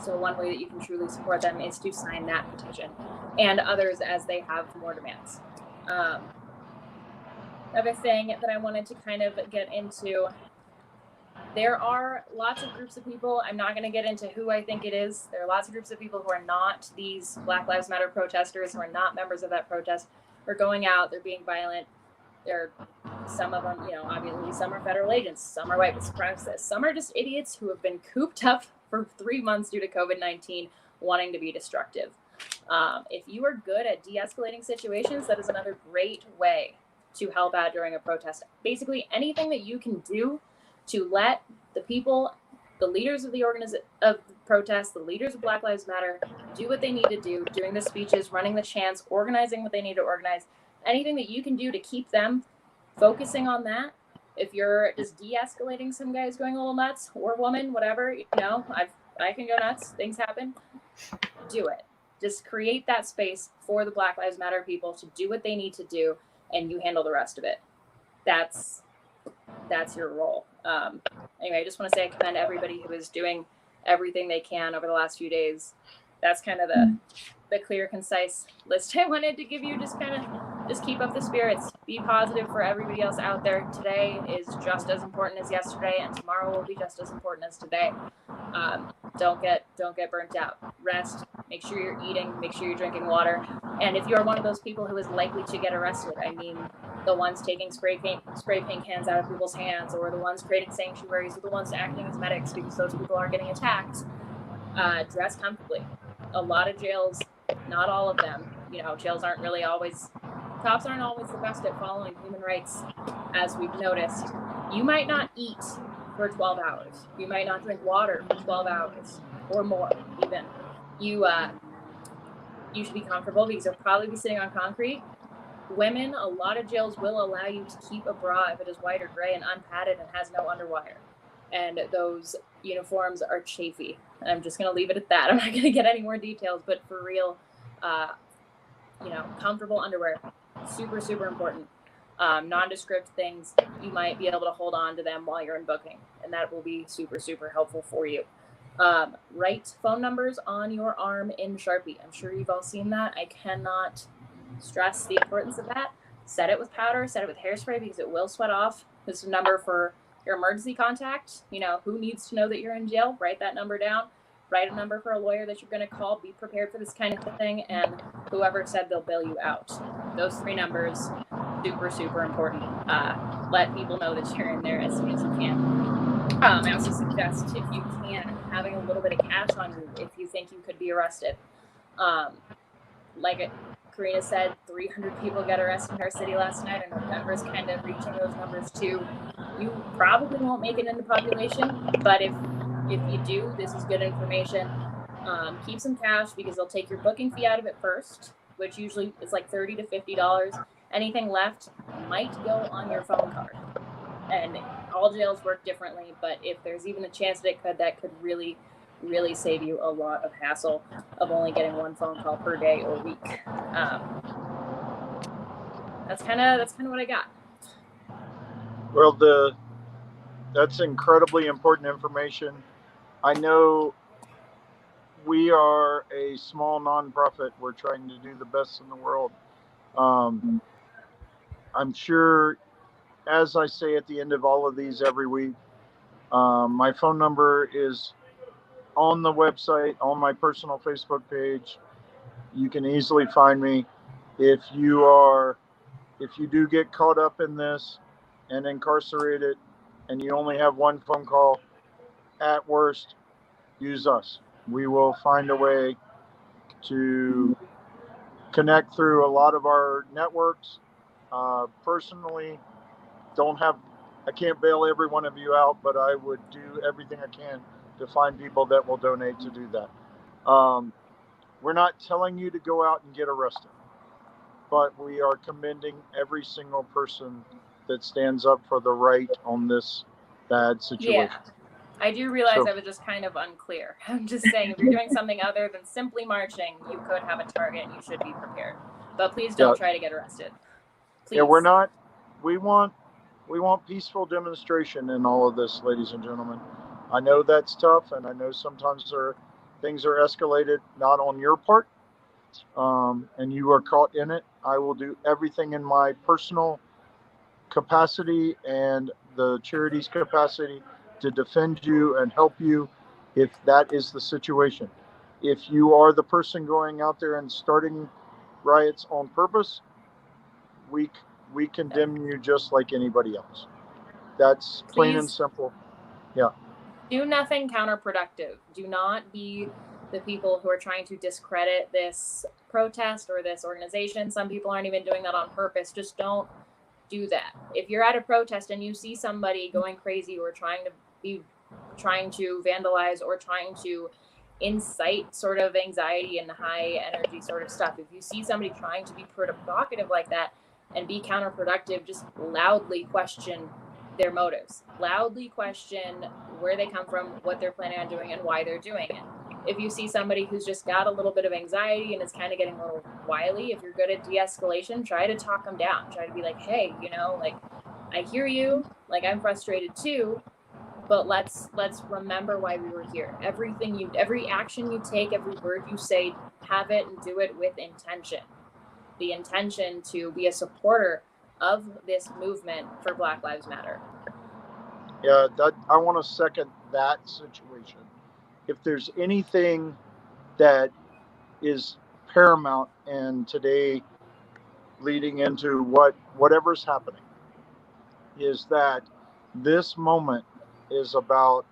So one way that you can truly support them is to sign that petition, and others as they have more demands. Another thing that I wanted to kind of get into, there are lots of groups of people. I'm not going to get into who I think it is. There are lots of groups of people who are not these Black Lives Matter protesters, who are not members of that protest, who are going out, they're being violent. There are some of them, obviously some are federal agents, some are white supremacists, some are just idiots who have been cooped up for 3 months due to COVID-19, wanting to be destructive. If you are good at de-escalating situations, that is another great way to help out during a protest. Basically, anything that you can do to let the people, the leaders of the protest, the leaders of Black Lives Matter, do what they need to do, doing the speeches, running the chants, organizing what they need to organize. Anything that you can do to keep them focusing on that. If you're just de-escalating some guys going a little nuts, or woman, whatever, I can go nuts. Things happen. Do it. Just create that space for the Black Lives Matter people to do what they need to do, and you handle the rest of it. That's your role. Anyway, I just want to say I commend everybody who is doing everything they can over the last few days. That's kind of the clear, concise list I wanted to give you, just kind of just keep up the spirits. Be positive for everybody else out there. Today is just as important as yesterday, and tomorrow will be just as important as today. Don't get burnt out. Rest. Make sure you're eating. Make sure you're drinking water. And if you're one of those people who is likely to get arrested, I mean, the ones taking spray paint cans out of people's hands, or the ones creating sanctuaries, or the ones acting as medics because those people are getting attacked, dress comfortably. A lot of jails, not all of them, jails aren't really always, cops aren't always the best at following human rights, as we've noticed. You might not eat for 12 hours. You might not drink water for 12 hours or more, even. You should be comfortable because you'll probably be sitting on concrete. Women, a lot of jails will allow you to keep a bra if it is white or gray and unpadded and has no underwire. And those uniforms are chafy. And I'm just going to leave it at that. I'm not going to get any more details, but for real, comfortable underwear, super, super important. Nondescript things, you might be able to hold on to them while you're in booking, and that will be super, super helpful for you. Write phone numbers on your arm in Sharpie. I'm sure you've all seen that. I cannot stress the importance of that. Set it with powder, set it with hairspray because it will sweat off. This is a number for your emergency contact. Who needs to know that you're in jail? Write that number down. Write a number for a lawyer that you're going to call. Be prepared for this kind of thing, and whoever said they'll bail you out. Those 3 numbers, super, super important. Let people know that you're in there as soon as you can. I also suggest, if you can, having a little bit of cash on you if you think you could be arrested. Like Correna said, 300 people got arrested in our city last night. I know Denver's kind of reaching those numbers too. You probably won't make it into population, but if you do, this is good information. Keep some cash because they'll take your booking fee out of it first, which usually is like $30 to $50. Anything left might go on your phone card. And all jails work differently, but if there's even a chance that could really, really save you a lot of hassle of only getting 1 phone call per day or week. That's kind of what I got. Well, that's incredibly important information. I know we are a small nonprofit. We're trying to do the best in the world. I'm sure, as I say at the end of all of these every week, my phone number is on the website, on my personal Facebook page. You can easily find me. If you do get caught up in this and incarcerated and you only have 1 phone call, at worst, use us. We will find a way to connect through a lot of our networks. Personally, I can't bail every one of you out, but I would do everything I can to find people that will donate to do that. We're not telling you to go out and get arrested, but we are commending every single person that stands up for the right on this bad situation. Yeah. I do realize I was just kind of unclear. I'm just saying, if you're doing something other than simply marching, you could have a target and you should be prepared. But please don't try to get arrested. Please. Yeah, we're not. We want peaceful demonstration in all of this, ladies and gentlemen. I know that's tough, and I know sometimes things are escalated, not on your part, and you are caught in it. I will do everything in my personal capacity and the charity's capacity to defend you and help you if that is the situation. If you are the person going out there and starting riots on purpose, we condemn you just like anybody else. That's plain and simple. Yeah. Do nothing counterproductive. Do not be the people who are trying to discredit this protest or this organization. Some people aren't even doing that on purpose. Just don't do that. If you're at a protest and you see somebody going crazy or trying to vandalize or trying to incite sort of anxiety and high energy sort of stuff, if you see somebody trying to be provocative like that and be counterproductive, just loudly question their motives. Loudly question where they come from, what they're planning on doing, and why they're doing it. If you see somebody who's just got a little bit of anxiety and is kind of getting a little wily, if you're good at de-escalation, try to talk them down. Try to be like, hey, I hear you, I'm frustrated too, but let's remember why we were here. Every action you take, every word you say, have it and do it with intention. the intention to be a supporter of this movement for Black Lives Matter. Yeah, I want to second that situation. If there's anything that is paramount in today leading into whatever's happening, is that this moment is about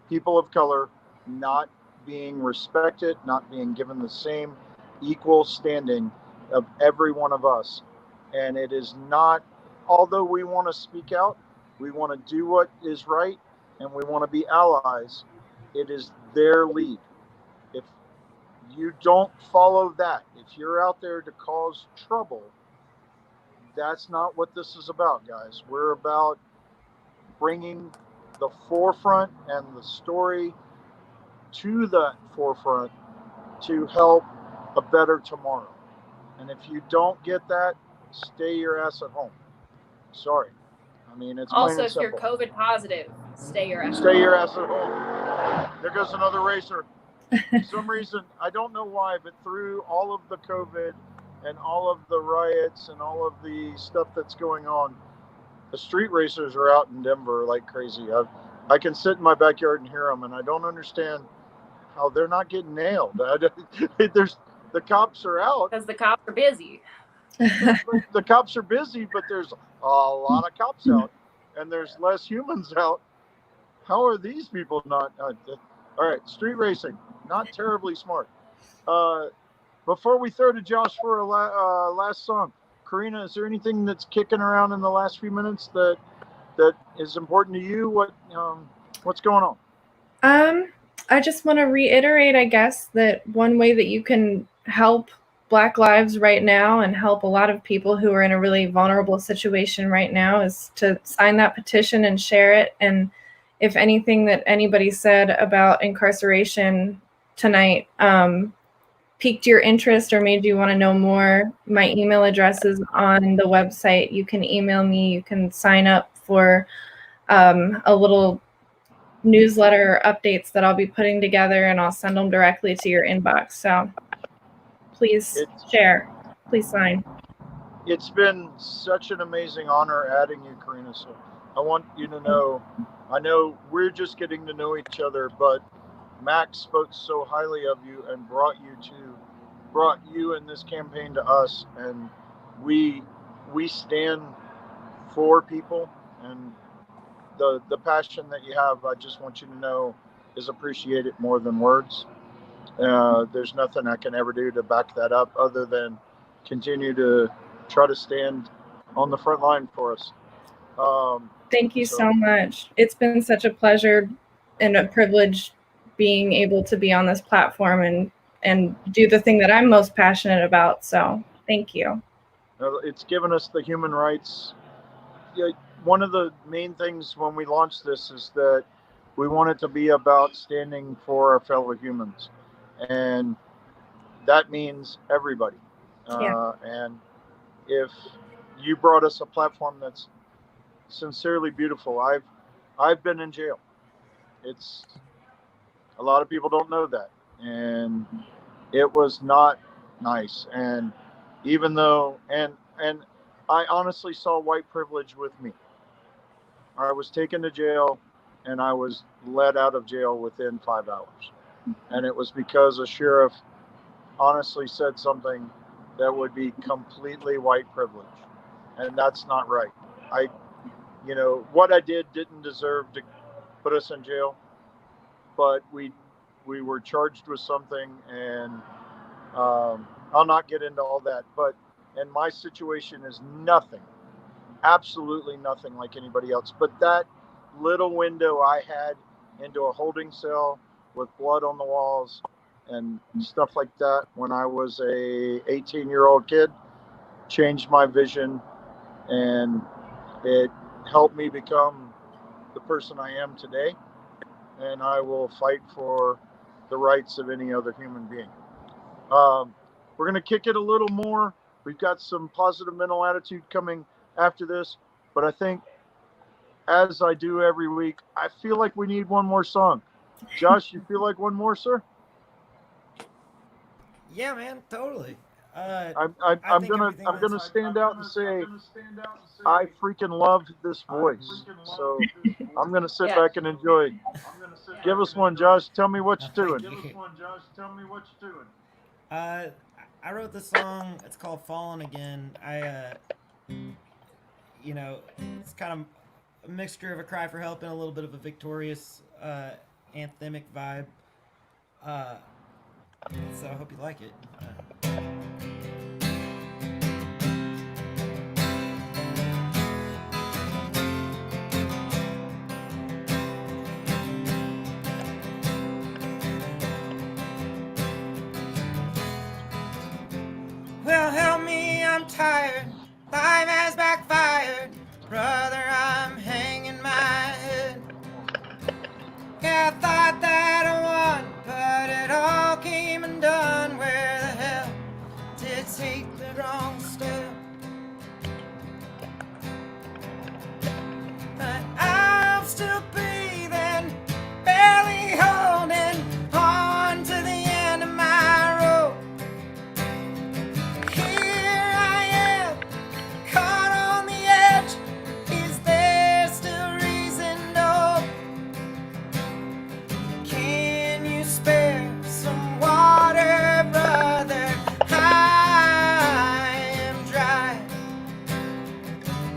people of color not being respected, not being given the same equal standing of every one of us. And it is not, although we want to speak out, we want to do what is right, and we want to be allies, it is their lead. If you don't follow that, if you're out there to cause trouble, that's not what this is about, guys. We're about bringing the forefront and the story to the forefront to help a better tomorrow. And if you don't get that, stay your ass at home. Sorry. I mean, it's plain Also, and if you're simple. COVID positive, stay your ass at home. There goes another racer. For some reason, I don't know why, but through all of the COVID and all of the riots and all of the stuff that's going on, the street racers are out in Denver like crazy. I can sit in my backyard and hear them, and I don't understand how they're not getting nailed. The cops are out. because the cops are busy. The cops are busy, but there's a lot of cops out, and there's less humans out. How are these people not? All right, street racing, not terribly smart. Before we throw to Josh for a last song, Correna, is there anything that's kicking around in the last few minutes that is important to you? What's going on? I just want to reiterate, I guess, that one way that you can help Black lives right now and help a lot of people who are in a really vulnerable situation right now is to sign that petition and share it. And if anything that anybody said about incarceration tonight piqued your interest or made you want to know more, my email address is on the website. You can email me. You can sign up for a little newsletter updates that I'll be putting together, and I'll send them directly to your inbox. So please share. Please sign. It's been such an amazing honor adding you, Correna. So I want you to know, I know we're just getting to know each other, but Max spoke so highly of you and brought you in this campaign to us, and we stand for people, and the passion that you have, I just want you to know, is appreciated more than words. There's nothing I can ever do to back that up other than continue to try to stand on the front line for us. Thank you so much. It's been such a pleasure and a privilege being able to be on this platform and do the thing that I'm most passionate about. So thank you. It's given us the human rights. One of the main things when we launched this is that we want it to be about standing for our fellow humans. And that means everybody. And if you brought us a platform that's sincerely beautiful, I've been in jail. It's a lot of people don't know that, and it was not nice. And even though, and I honestly saw white privilege with me. I was taken to jail, and I was let out of jail within 5 hours. And it was because a sheriff honestly said something that would be completely white privilege. And that's not right. What I did didn't deserve to put us in jail, but we were charged with something, and I'll not get into all that. And my situation is nothing, absolutely nothing like anybody else. But that little window I had into a holding cell with blood on the walls and stuff like that when I was a 18-year-old kid changed my vision, and it helped me become the person I am today. And I will fight for the rights of any other human being. We're going to kick it a little more. We've got some positive mental attitude coming after this, but I think, as I do every week, I feel like we need one more song. Josh, you feel like one more, sir? Yeah, man, totally. I'm gonna stand out and say I freaking love this voice. So I'm gonna sit Yeah. back and enjoy. Give us one, Josh. Tell me what you're Thank doing. you. Uh, I wrote the song. It's called "Fallen Again." It's kind of a mixture of a cry for help and a little bit of a victorious, anthemic vibe. Uh, so I hope you like it. Well, help me, I'm tired. Life has backfired. Brother, I'm hanging my head. Yeah, I thought that I won, but it all came undone. Where the hell did take the wrong step? But I'm still breathing, barely holding on to the end of my rope. Here I am, caught on the edge. Is there still reason to hope? Can you spare some water, brother? I am dry.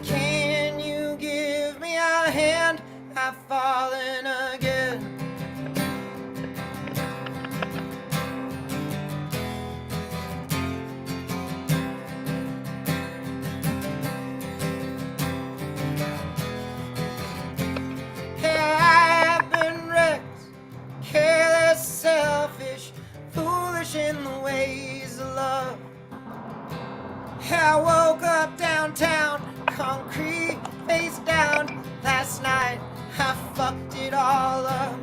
Can you give me a hand? I've fallen again. Yeah, I have been wrecked, careless, selfish, foolish in the ways of love. I woke up downtown, concrete, face down. Last night, I fucked it all up.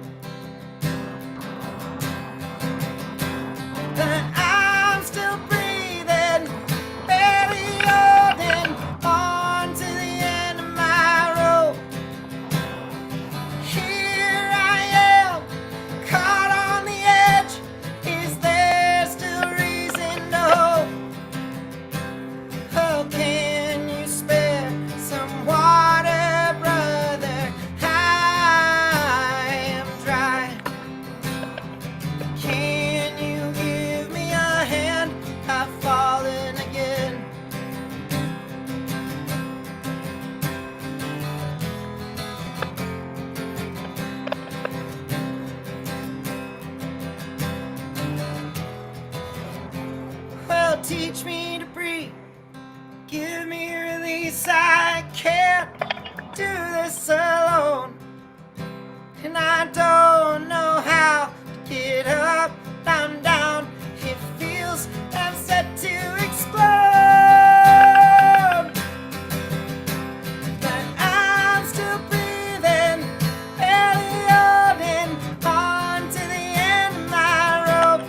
But I'm still breathing, barely holding on to the end of my rope. Here I am, caught on the edge. Is there still reason to hope? Oh, can you spare some water, brother? I am dry. Can you give me a hand? I've fallen again. Well, teach me to breathe. Give me release, I can't do this alone. And I don't know how to get up, I'm down. It feels I'm set to explode. But I'm still breathing, barely holding on to the end of my rope.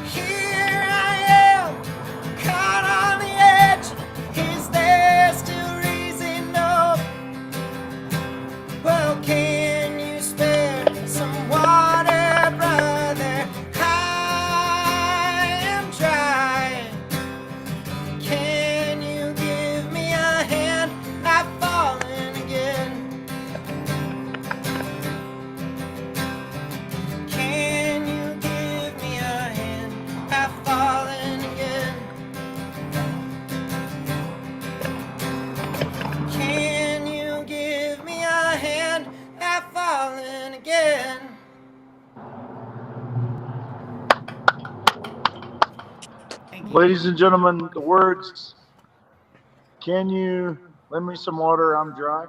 Here I am, caught on the edge. Is there still reason to hope? Well, can you spare some water, brother? I am dry. Can you give me a hand? I've fallen again. Can you give me a hand? I've fallen again. Can you give me a hand? I've fallen again. Thank you. Ladies and gentlemen, the words, can you lend me some water? I'm dry.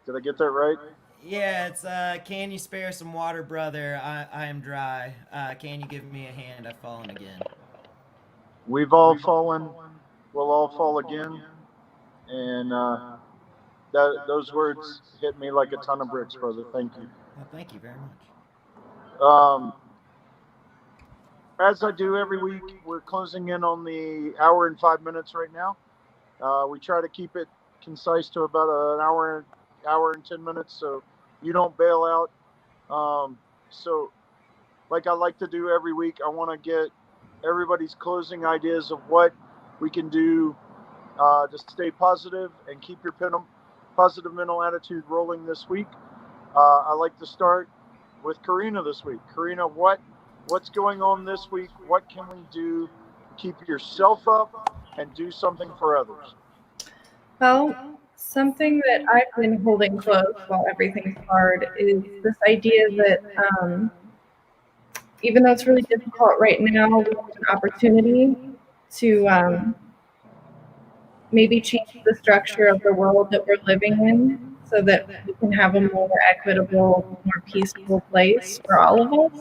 Did I get that right? Yeah, it's can you spare some water, brother? I am dry. Can you give me a hand? I've fallen again. We've all fallen. We'll all fall again. And those words hit me like a ton of bricks, brother. Thank you. Well, thank you very much. As I do every week, we're closing in on the hour and 5 minutes right now. We try to keep it concise to about an hour and 10 minutes, so you don't bail out. So like I like to do every week, I want to get everybody's closing ideas of what we can do to stay positive and keep your positive mental attitude rolling this week. I like to start with Correna this week. Correna, what's going on this week? What can we do to keep yourself up and do something for others? Well, something that I've been holding close while everything's hard is this idea that even though it's really difficult right now, we have an opportunity to maybe change the structure of the world that we're living in so that we can have a more equitable, more peaceful place for all of us.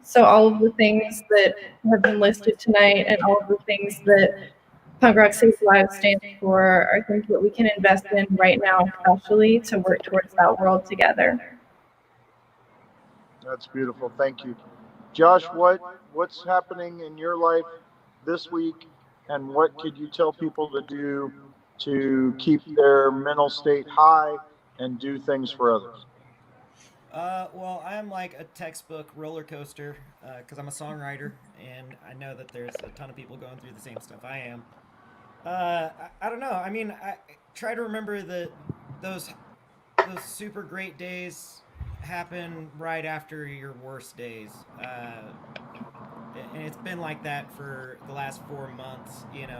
So all of the things that have been listed tonight and all of the things that Punk Rock Saves Lives stands for are things that we can invest in right now, especially to work towards that world together. That's beautiful. Thank you. Josh, what's happening in your life this week, and what could you tell people to do to keep their mental state high and do things for others? Well, I'm like a textbook roller coaster because I'm a songwriter, and I know that there's a ton of people going through the same stuff I am. I don't know. I mean, I try to remember that those super great days happen right after your worst days. And it's been like that for the last 4 months, kind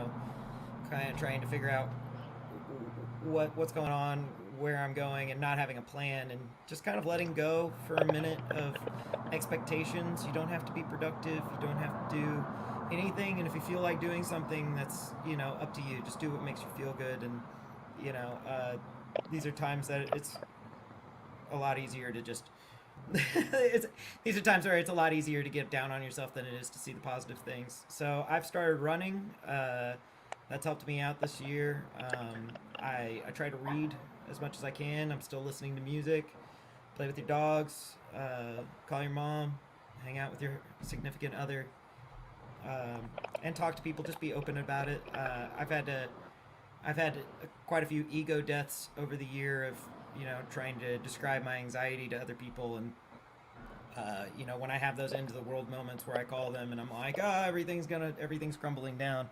of trying to figure out what's going on, where I'm going, and not having a plan, and just kind of letting go for a minute of expectations. You don't have to be productive. You don't have to do anything, and if you feel like doing something, that's up to you. Just do what makes you feel good, and these are times that it's a lot easier to just these are times where it's a lot easier to get down on yourself than it is to see the positive things. So I've started running. That's helped me out this year. I try to read as much as I can. I'm still listening to music, play with your dogs, call your mom, hang out with your significant other, and talk to people. Just be open about it. I've had quite a few ego deaths over the year of trying to describe my anxiety to other people, and when I have those end of the world moments where I call them and I'm like, everything's crumbling down.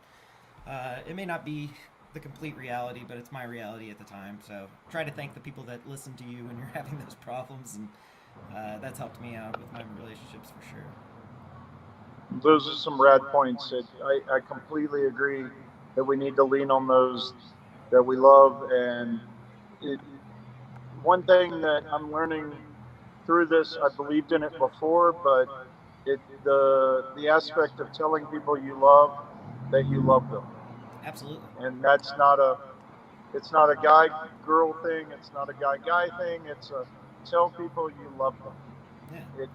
It may not be the complete reality, but it's my reality at the time. So try to thank the people that listen to you when you're having those problems, and that's helped me out with my relationships for sure. Those are some rad points. I completely agree that we need to lean on those that we love. And one thing that I'm learning through this, I believed in it before, but the aspect of telling people you love that you love them. Absolutely. And it's not a guy girl thing. It's not a guy thing. It's a tell people you love them. Yeah.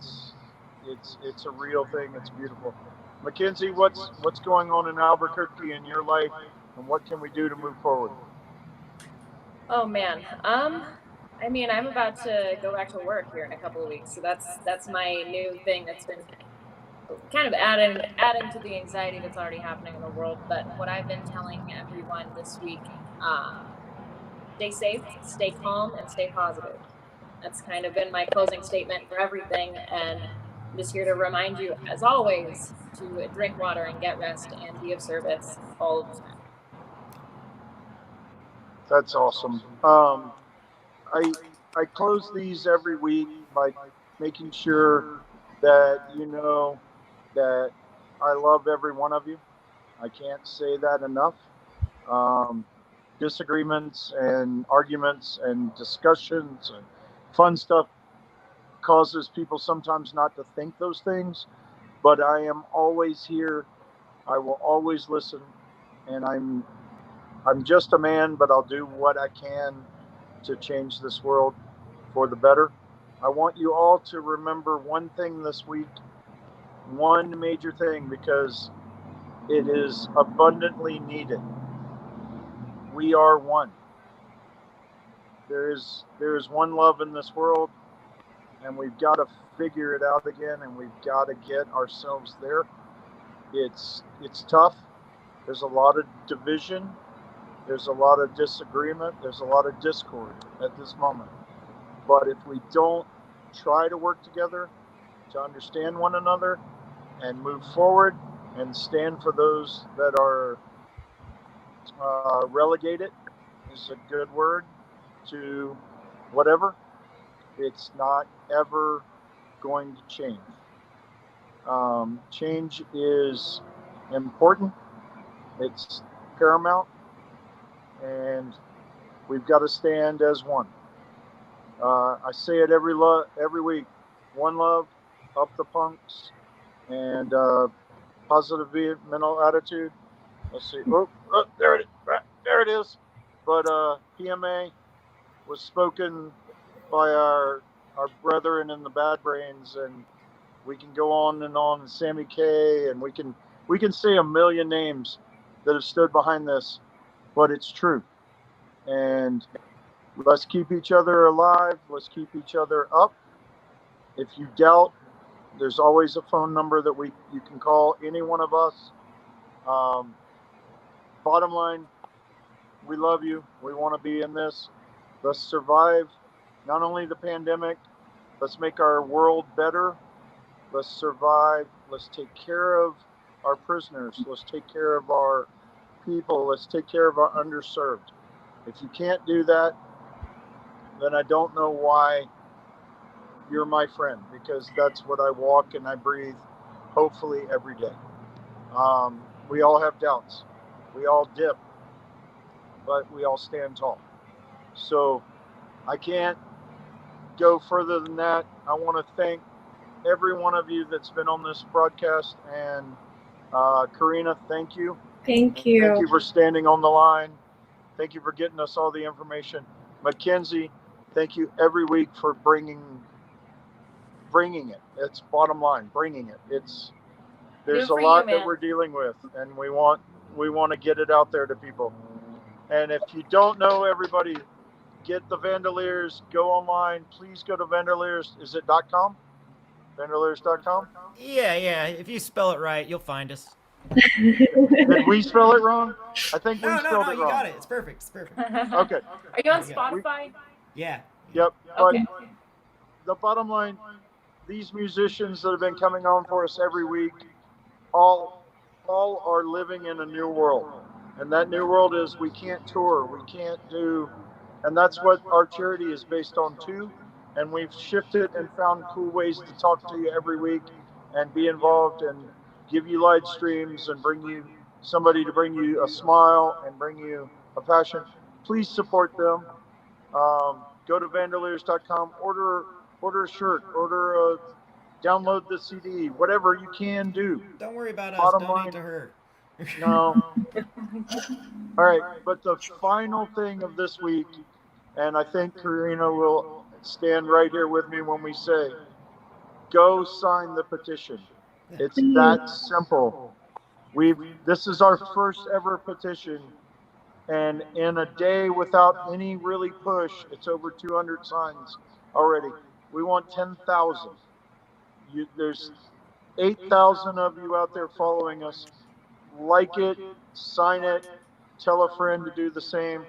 It's a real thing. It's beautiful. Mackenzie, what's going on in Albuquerque in your life, and what can we do to move forward? Oh man. I mean, I'm about to go back to work here in a couple of weeks, so that's my new thing that's been kind of adding to the anxiety that's already happening in the world. But what I've been telling everyone this week, stay safe, stay calm, and stay positive. That's kind of been my closing statement for everything, and I'm just here to remind you, as always, to drink water and get rest and be of service all of the time. That's awesome. I close these every week by making sure that you know that I love every one of you. I can't say that enough. Disagreements and arguments and discussions and fun stuff causes people sometimes not to think those things, but I am always here. I will always listen, and I'm just a man, but I'll do what I can to change this world for the better. I want you all to remember one thing this week, one major thing, because it is abundantly needed. We are one. There is one love in this world, and we've got to figure it out again, and we've got to get ourselves there. It's tough. There's a lot of division. There's a lot of disagreement. There's a lot of discord at this moment. But if we don't try to work together to understand one another, and move forward and stand for those that are relegated, is a good word, to whatever. It's not ever going to change. Change is important. It's paramount, and we've got to stand as one. I say it every week. One love, up the punks, and positive mental attitude. Let's see. Oh, there it is. There it is. But PMA was spoken by our brethren in the Bad Brains, and we can go on and on. And Sammy K, and we can say a million names that have stood behind this, but it's true. And let's keep each other alive. Let's keep each other up. If you doubt, there's always a phone number that you can call, any one of us. Bottom line, we love you. We want to be in this. Let's survive not only the pandemic, let's make our world better. Let's survive. Let's take care of our prisoners. Let's take care of our people. Let's take care of our underserved. If you can't do that, then I don't know why you're my friend, because that's what I walk and I breathe, hopefully every day. We all have doubts. We all dip, but we all stand tall. So I can't go further than that. I want to thank every one of you that's been on this broadcast. And Correna, thank you. Thank you. Thank you for standing on the line. Thank you for getting us all the information. Mackenzie, thank you every week for bringing it. It's bottom line, bringing it. There's a lot that we're dealing with, and we want to get it out there to people. And if you don't know, everybody, get the Vandaliers. Go online. Please go to Vandaliers. Is it .com? Vandaliers.com? Yeah. If you spell it right, you'll find us. Did we spell it wrong? I think we spelled it wrong. No, you got it. It's perfect. Okay. Are you on Spotify? Yeah. Yep. Okay. But the bottom line, these musicians that have been coming on for us every week, all are living in a new world. And that new world is we can't tour, we can't do, and that's what our charity is based on too. And we've shifted and found cool ways to talk to you every week and be involved and give you live streams and bring you somebody to bring you a smile and bring you a passion. Please support them. Go to vandaliers.com, order a shirt, download the CD, whatever you can do. Don't worry about us. Bottom Donate line, to her. No. All right, but the final thing of this week, and I think Correna will stand right here with me when we say, go sign the petition. It's that simple. This is our first ever petition, and in a day without any really push, it's over 200 signs already. We want 10,000. There's 8,000 of you out there following us. Like it, sign it, tell a friend to do the same,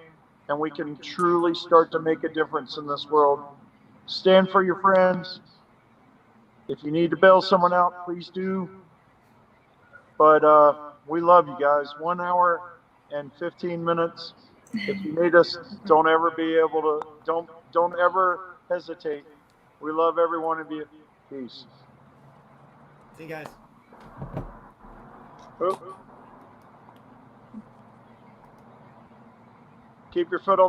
and we can truly start to make a difference in this world. Stand for your friends. If you need to bail someone out, please do. But we love you guys. 1 hour and 15 minutes. If you need us, don't ever hesitate. We love every one of you. Peace. See you guys. Keep your foot on the